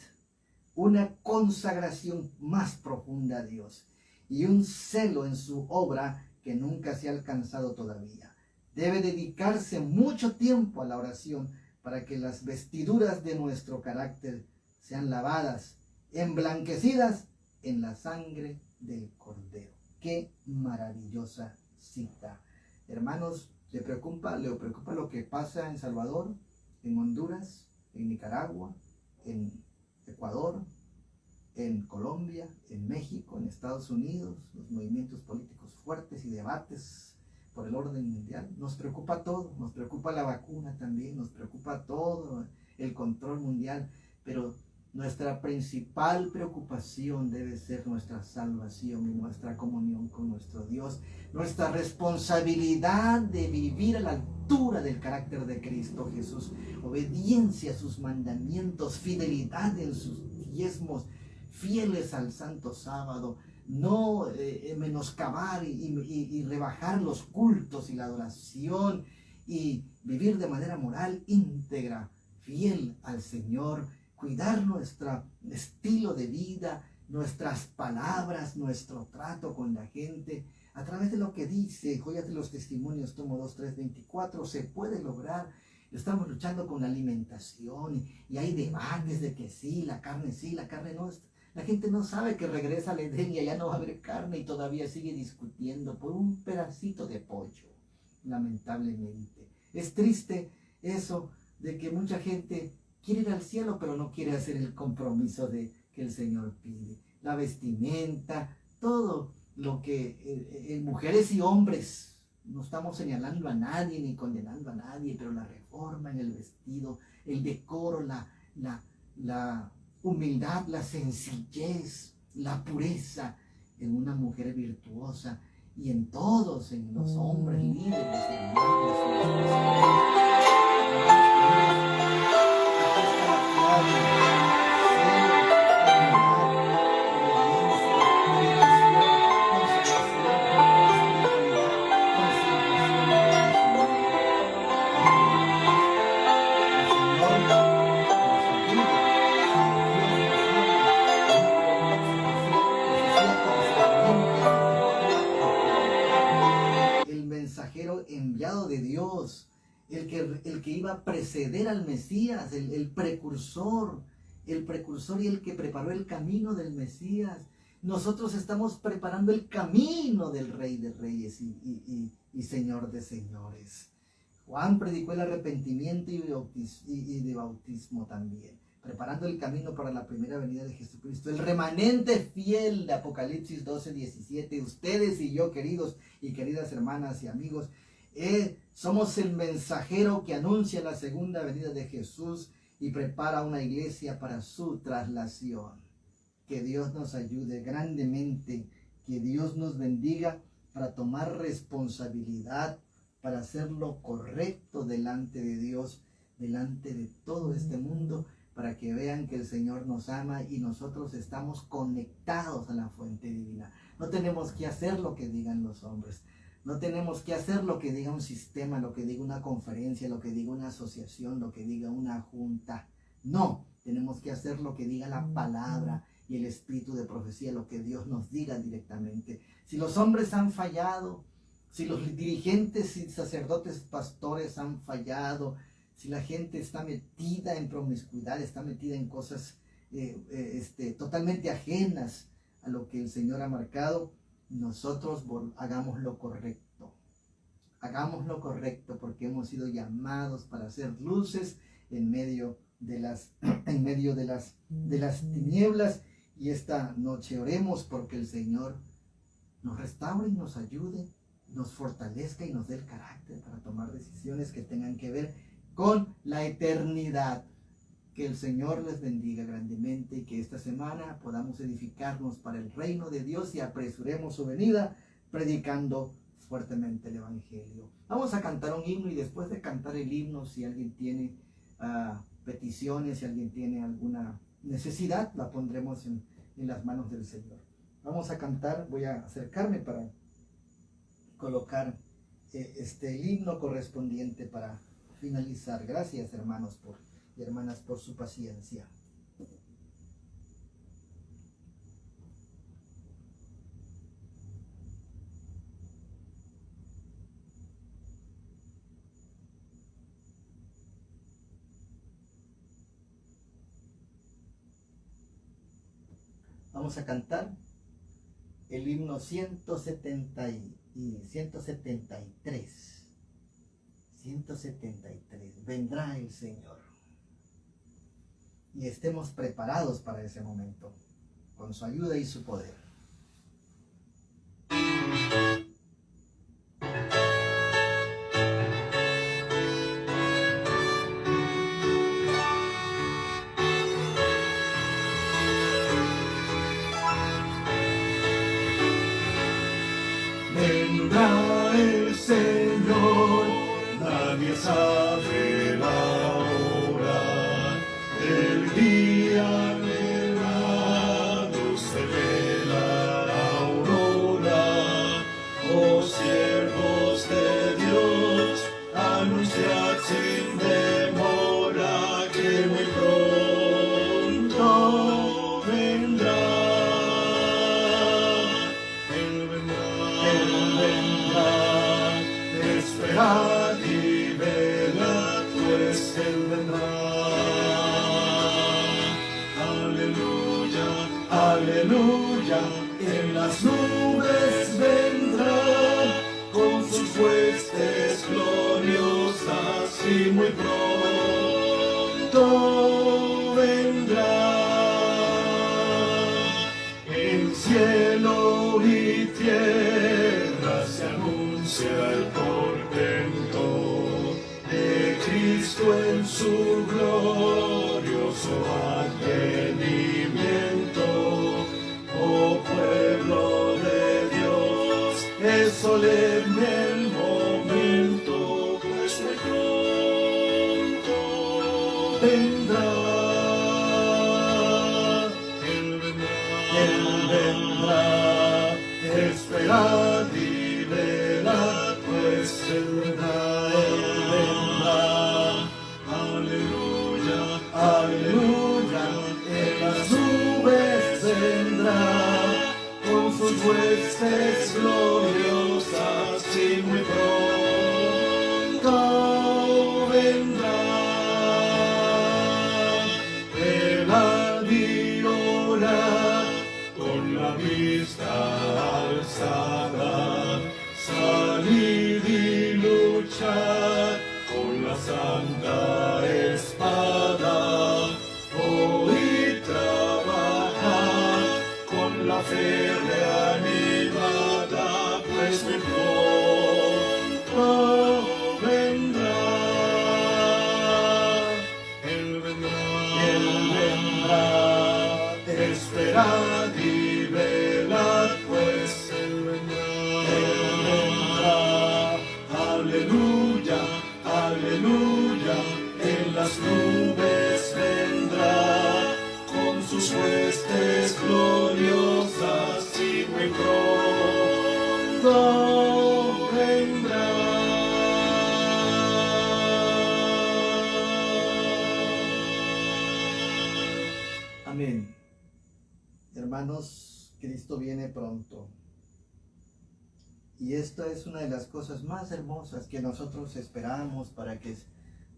una consagración más profunda a Dios y un celo en su obra que nunca se ha alcanzado todavía. Debe dedicarse mucho tiempo a la oración para que las vestiduras de nuestro carácter sean lavadas, emblanquecidas en la sangre del Cordero. Qué maravillosa cita. Hermanos, ¿le preocupa lo que pasa en Salvador, en Honduras, en Nicaragua, en Ecuador, en Colombia, en México, en Estados Unidos, los movimientos políticos fuertes y debates por el orden mundial? Nos preocupa todo, nos preocupa la vacuna también, nos preocupa todo el control mundial, pero nuestra principal preocupación debe ser nuestra salvación y nuestra comunión con nuestro Dios, nuestra responsabilidad de vivir a la altura del carácter de Cristo Jesús, obediencia a sus mandamientos, fidelidad en sus diezmos, fieles al santo sábado, no menoscabar y rebajar los cultos y la adoración, y vivir de manera moral íntegra, fiel al Señor, cuidar nuestro estilo de vida, nuestras palabras, nuestro trato con la gente, a través de lo que dice Joyas de los Testimonios, tomo 2, 3, 24, se puede lograr. Estamos luchando con la alimentación y hay debates de que sí, la carne no. La gente no sabe que regresa al Edén y allá no va a haber carne y todavía sigue discutiendo por un pedacito de pollo, lamentablemente. Es triste eso de que mucha gente quiere ir al cielo pero no quiere hacer el compromiso que el Señor pide. La vestimenta, todo lo que mujeres y hombres, no estamos señalando a nadie ni condenando a nadie, pero la reforma en el vestido, el decoro, la humildad, la sencillez, la pureza en una mujer virtuosa y en todos, en los hombres líderes, enviado de Dios, el que iba a preceder al Mesías, el precursor y el que preparó el camino del Mesías. Nosotros estamos preparando el camino del Rey de Reyes y Señor de Señores. Juan predicó el arrepentimiento y de bautismo también, preparando el camino para la primera venida de Jesucristo. El remanente fiel de Apocalipsis 12, 17. Ustedes y yo, queridos y queridas hermanas y amigos, somos el mensajero que anuncia la segunda venida de Jesús y prepara una iglesia para su traslación. Que Dios nos ayude grandemente, que Dios nos bendiga para tomar responsabilidad, para hacer lo correcto delante de Dios, delante de todo este mundo, para que vean que el Señor nos ama y nosotros estamos conectados a la fuente divina. No tenemos que hacer lo que digan los hombres. No tenemos que hacer lo que diga un sistema, lo que diga una conferencia, lo que diga una asociación, lo que diga una junta. No, tenemos que hacer lo que diga la palabra y el espíritu de profecía, lo que Dios nos diga directamente. Si los hombres han fallado, si los dirigentes y sacerdotes, pastores han fallado, si la gente está metida en promiscuidad, está metida en cosas totalmente ajenas a lo que el Señor ha marcado, nosotros hagamos lo correcto. Hagamos lo correcto porque hemos sido llamados para hacer luces en medio de las tinieblas. Y esta noche oremos porque el Señor nos restaure y nos ayude, nos fortalezca y nos dé el carácter para tomar decisiones que tengan que ver con la eternidad. Que el Señor les bendiga grandemente y que esta semana podamos edificarnos para el reino de Dios y apresuremos su venida predicando fuertemente el Evangelio. Vamos a cantar un himno y después de cantar el himno, si alguien tiene peticiones, si alguien tiene alguna necesidad, la pondremos en las manos del Señor. Vamos a cantar, voy a acercarme para colocar el himno correspondiente para finalizar. Gracias, hermanos y hermanas, por su paciencia. Vamos a cantar el himno 173. 173. Vendrá el Señor. Y estemos preparados para ese momento, con su ayuda y su poder. Vendrá el Señor, la Nadie sabe la hora del día anhelado, se ve la aurora. Oh siervos de Dios, anunciad sin demora que muy pronto vendrá. Él vendrá, esperad y velad, pues Él vendrá. Aleluya, aleluya, en las nubes vendrá, con sus huestes gloriosas y muy pronto vendrá. En cielo y tierra se anuncia el portento de Cristo en su glorioso advenimiento. Oh pueblo de Dios, es solemne el momento, pues muy pronto vendrá. Él vendrá, esperad y velad, pues Él vendrá, Él vendrá. Aleluya, aleluya, en las nubes vendrá, con sus huestes gloriosas y muy pronto vendrá. Velad y orad con la vista alzada, salid y luchad con la santa espada. Oíd, trabajad con la fe reanimada, pues muy pronto vendrá. Él vendrá, esperad y velad, pues Él vendrá. Aleluya, aleluya, en las nubes vendrá, con sus huestes gloriosas y muy pronto vendrá. Amén. Hermanos, Cristo viene pronto. Y esta es una de las cosas más hermosas que nosotros esperamos para que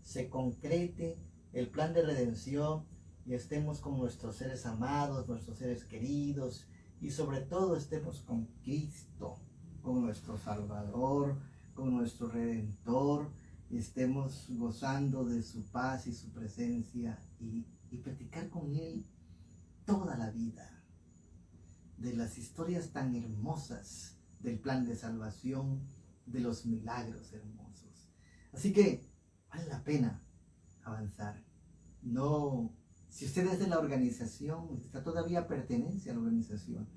se concrete el plan de redención y estemos con nuestros seres amados, nuestros seres queridos, y sobre todo estemos con Cristo, con nuestro Salvador, con nuestro Redentor, y estemos gozando de su paz y su presencia y platicar con Él toda la vida, de las historias tan hermosas del plan de salvación, de los milagros hermosos. Así que vale la pena avanzar. No, si usted es de la organización, está todavía pertenece a la organización.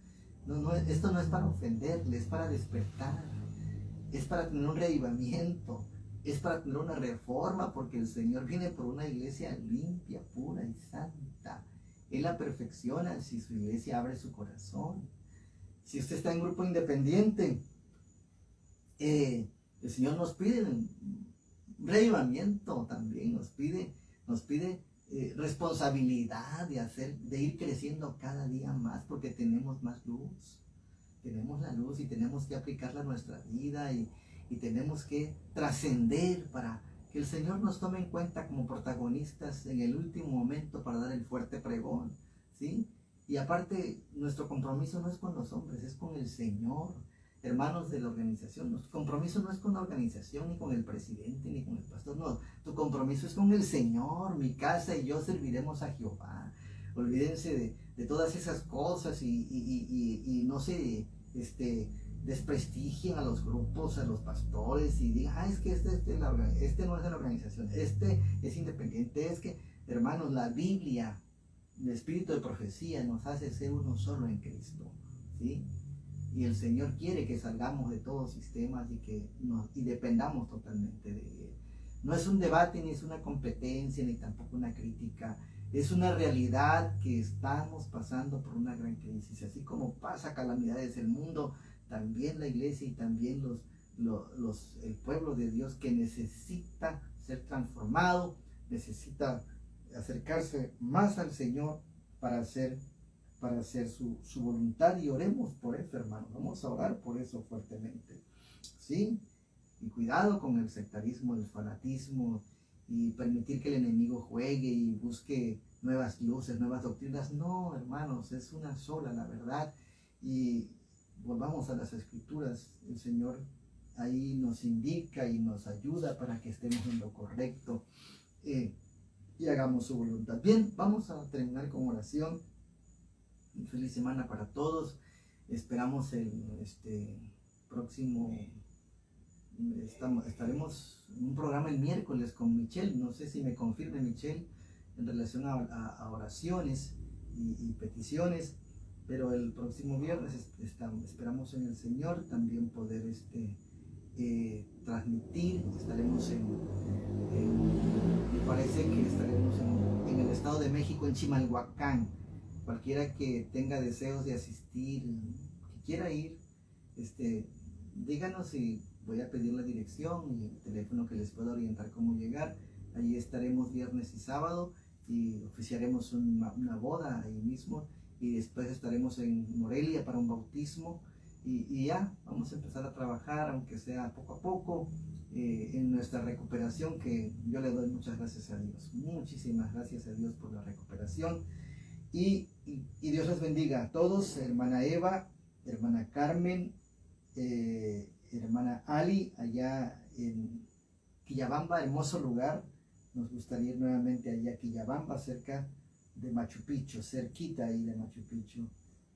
Esto no es para ofenderle, es para despertar, es para tener un reavivamiento, es para tener una reforma, porque el Señor viene por una iglesia limpia, pura y santa. Él la perfecciona si su iglesia abre su corazón. Si usted está en grupo independiente, el Señor nos pide un reavivamiento también, nos pide responsabilidad de ir creciendo cada día más, porque tenemos más luz. Tenemos la luz y tenemos que aplicarla a nuestra vida y tenemos que trascender para que el Señor nos tome en cuenta como protagonistas en el último momento para dar el fuerte pregón, ¿sí? Y aparte, nuestro compromiso no es con los hombres, es con el Señor. Hermanos de la organización, nuestro compromiso no es con la organización, ni con el presidente, ni con el pastor, no. Tu compromiso es con el Señor. Mi casa y yo serviremos a Jehová. Olvídense de todas esas cosas y no se desprestigien a los grupos, a los pastores y digan, es que este no es de la organización, este es independiente. Es que, hermanos, la Biblia, el espíritu de profecía nos hace ser uno solo en Cristo, ¿sí? Y el Señor quiere que salgamos de todos sistemas y dependamos totalmente de Él. No es un debate, ni es una competencia, ni tampoco una crítica. Es una realidad que estamos pasando por una gran crisis. Así como pasa calamidades el mundo, también la iglesia y también el pueblo de Dios que necesita ser transformado, necesita acercarse más al Señor para hacer su voluntad, y oremos por eso, hermano. Vamos a orar por eso fuertemente, ¿sí? Y cuidado con el sectarismo, el fanatismo, y permitir que el enemigo juegue y busque nuevas luces, nuevas doctrinas. No, hermanos, es una sola la verdad. Y volvamos a las Escrituras. El Señor ahí nos indica y nos ayuda para que estemos en lo correcto y hagamos su voluntad. Bien, vamos a terminar con oración. Feliz semana para todos. Esperamos el próximo... estaremos en un programa el miércoles con Michelle. No sé si me confirme Michelle en relación a oraciones y peticiones, pero el próximo viernes esperamos en el Señor también poder transmitir. Estaremos me parece que estaremos en el Estado de México, en Chimalhuacán. Cualquiera que tenga deseos de asistir, que quiera ir, díganos y voy a pedir la dirección y el teléfono que les pueda orientar cómo llegar. Allí estaremos viernes y sábado y oficiaremos una boda ahí mismo, y después estaremos en Morelia para un bautismo, y ya vamos a empezar a trabajar, aunque sea poco a poco, en nuestra recuperación, que yo le doy muchas gracias a Dios. Muchísimas gracias a Dios por la recuperación. Y Dios les bendiga a todos, hermana Eva, hermana Carmen, hermana Ali, allá en Quillabamba, hermoso lugar. Nos gustaría ir nuevamente allá a Quillabamba, cerca de Machu Picchu, cerquita ahí de Machu Picchu,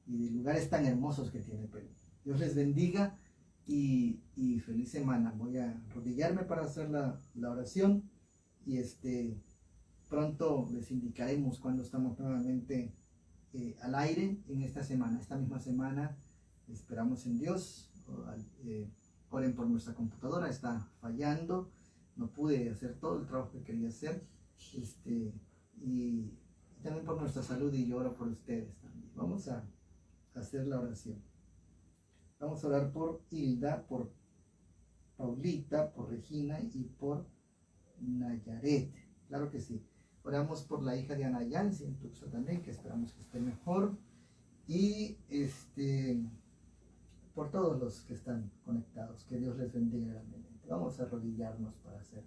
y de lugares tan hermosos que tiene Perú. Dios les bendiga y feliz semana. Voy a arrodillarme para hacer la oración, y pronto les indicaremos cuando estamos nuevamente al aire en esta misma semana. Esperamos en Dios. Oren por nuestra computadora, está fallando, no pude hacer todo el trabajo que quería hacer, y también por nuestra salud, y yo oro por ustedes también. Vamos a hacer la oración. Vamos a orar por Hilda, por Paulita, por Regina y por Nayaret. Claro que sí. Oramos por la hija de Anayansi en Tuxtla también, que esperamos que esté mejor. Y por todos los que están conectados, que Dios les bendiga grandemente. Vamos a arrodillarnos para hacer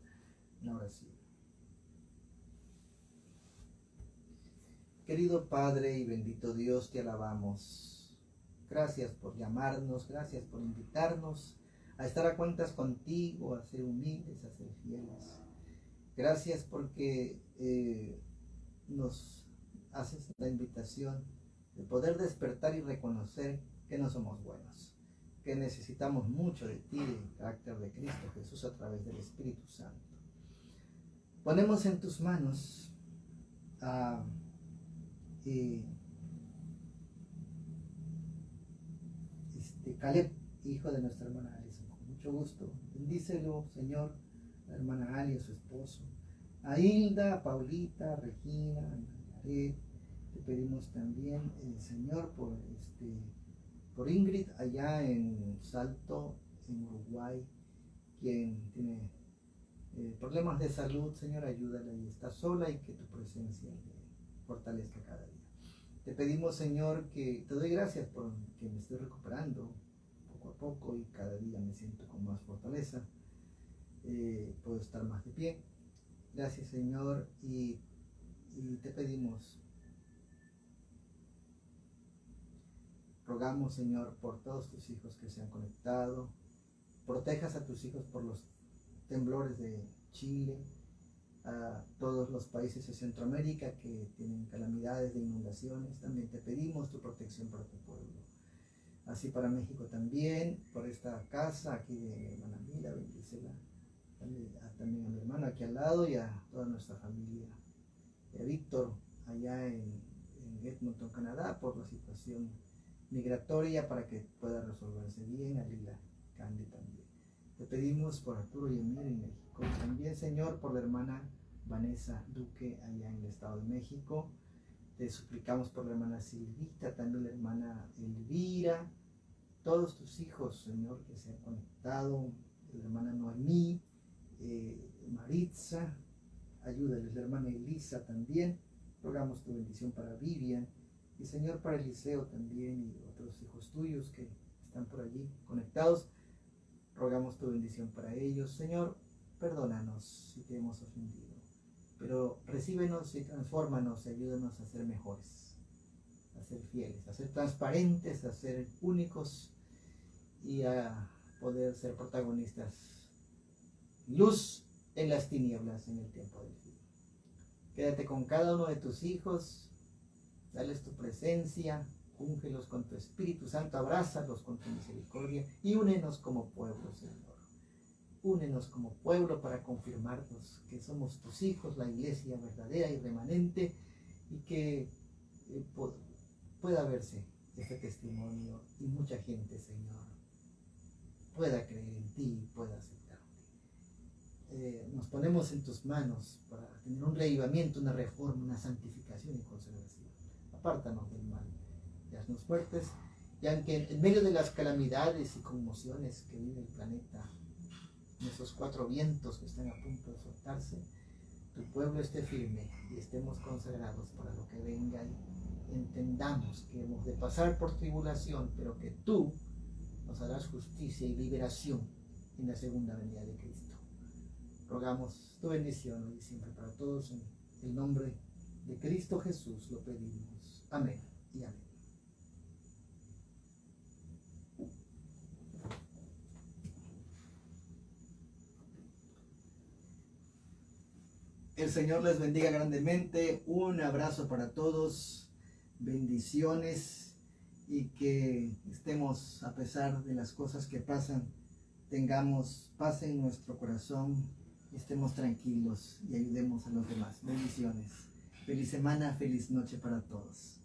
la oración. Querido Padre y bendito Dios, te alabamos. Gracias por llamarnos, gracias por invitarnos a estar a cuentas contigo, a ser humildes, a ser fieles. Gracias porque nos haces la invitación de poder despertar y reconocer que no somos buenos, que necesitamos mucho de ti, del carácter de Cristo Jesús a través del Espíritu Santo. Ponemos en tus manos a Caleb, hijo de nuestra hermana Alison. Con mucho gusto, bendícelo, Señor, a la hermana Ali, a su esposo, a Hilda, a Paulita, a Regina, a Nayaret. Te pedimos también, Señor, por Ingrid, allá en Salto, en Uruguay, quien tiene problemas de salud. Señor, ayúdala, y está sola, y que tu presencia le fortalezca cada día. Te pedimos, Señor, que te doy gracias por que me estoy recuperando poco a poco, y cada día me siento con más fortaleza. Puedo estar más de pie. Gracias, Señor, y te pedimos, rogamos, Señor, por todos tus hijos que se han conectado. Protejas a tus hijos por los temblores de Chile, a todos los países de Centroamérica que tienen calamidades de inundaciones. También te pedimos tu protección para tu pueblo. Así para México también, por esta casa aquí de mi hermana Mila, bendícela. También a mi hermano aquí al lado, y a toda nuestra familia. Y a Víctor allá en Edmonton, Canadá, por la situación migratoria, para que pueda resolverse bien. A Lila Candy también. Te pedimos por Arturo y Emir en México también. También, Señor, por la hermana Vanessa Duque allá en el Estado de México. Te suplicamos por la hermana Silvita, también la hermana Elvira, todos tus hijos, Señor, que se han conectado, la hermana Noemí, Maritza, ayúdales, la hermana Elisa también. Rogamos tu bendición para Vivian y, Señor, para Eliseo también y otros hijos tuyos que están por allí conectados. Rogamos tu bendición para ellos. Señor, perdónanos si te hemos ofendido, pero recíbenos y transfórmanos y ayúdanos a ser mejores, a ser fieles, a ser transparentes, a ser únicos y a poder ser protagonistas. Luz en las tinieblas en el tiempo del fin. Quédate con cada uno de tus hijos, dales tu presencia, úngelos con tu Espíritu Santo, abrázalos con tu misericordia y únenos como pueblo, Señor. Únenos como pueblo para confirmarnos que somos tus hijos, la iglesia verdadera y remanente, y que pueda verse este testimonio y mucha gente, Señor, pueda creer en ti y pueda aceptarte. Nos ponemos en tus manos para tener un reavivamiento, una reforma, una santificación y consagración. Apártanos del mal y haznos fuertes, y aunque en medio de las calamidades y conmociones que vive el planeta, en esos 4 vientos que están a punto de soltarse, tu pueblo esté firme y estemos consagrados para lo que venga, y entendamos que hemos de pasar por tribulación, pero que tú nos harás justicia y liberación en la segunda venida de Cristo. Rogamos tu bendición hoy y siempre para todos, en el nombre de Cristo Jesús lo pedimos. Amén y amén. El Señor les bendiga grandemente. Un abrazo para todos. Bendiciones, y que estemos, a pesar de las cosas que pasan, tengamos paz en nuestro corazón, estemos tranquilos y ayudemos a los demás. Bendiciones. Feliz semana, feliz noche para todos.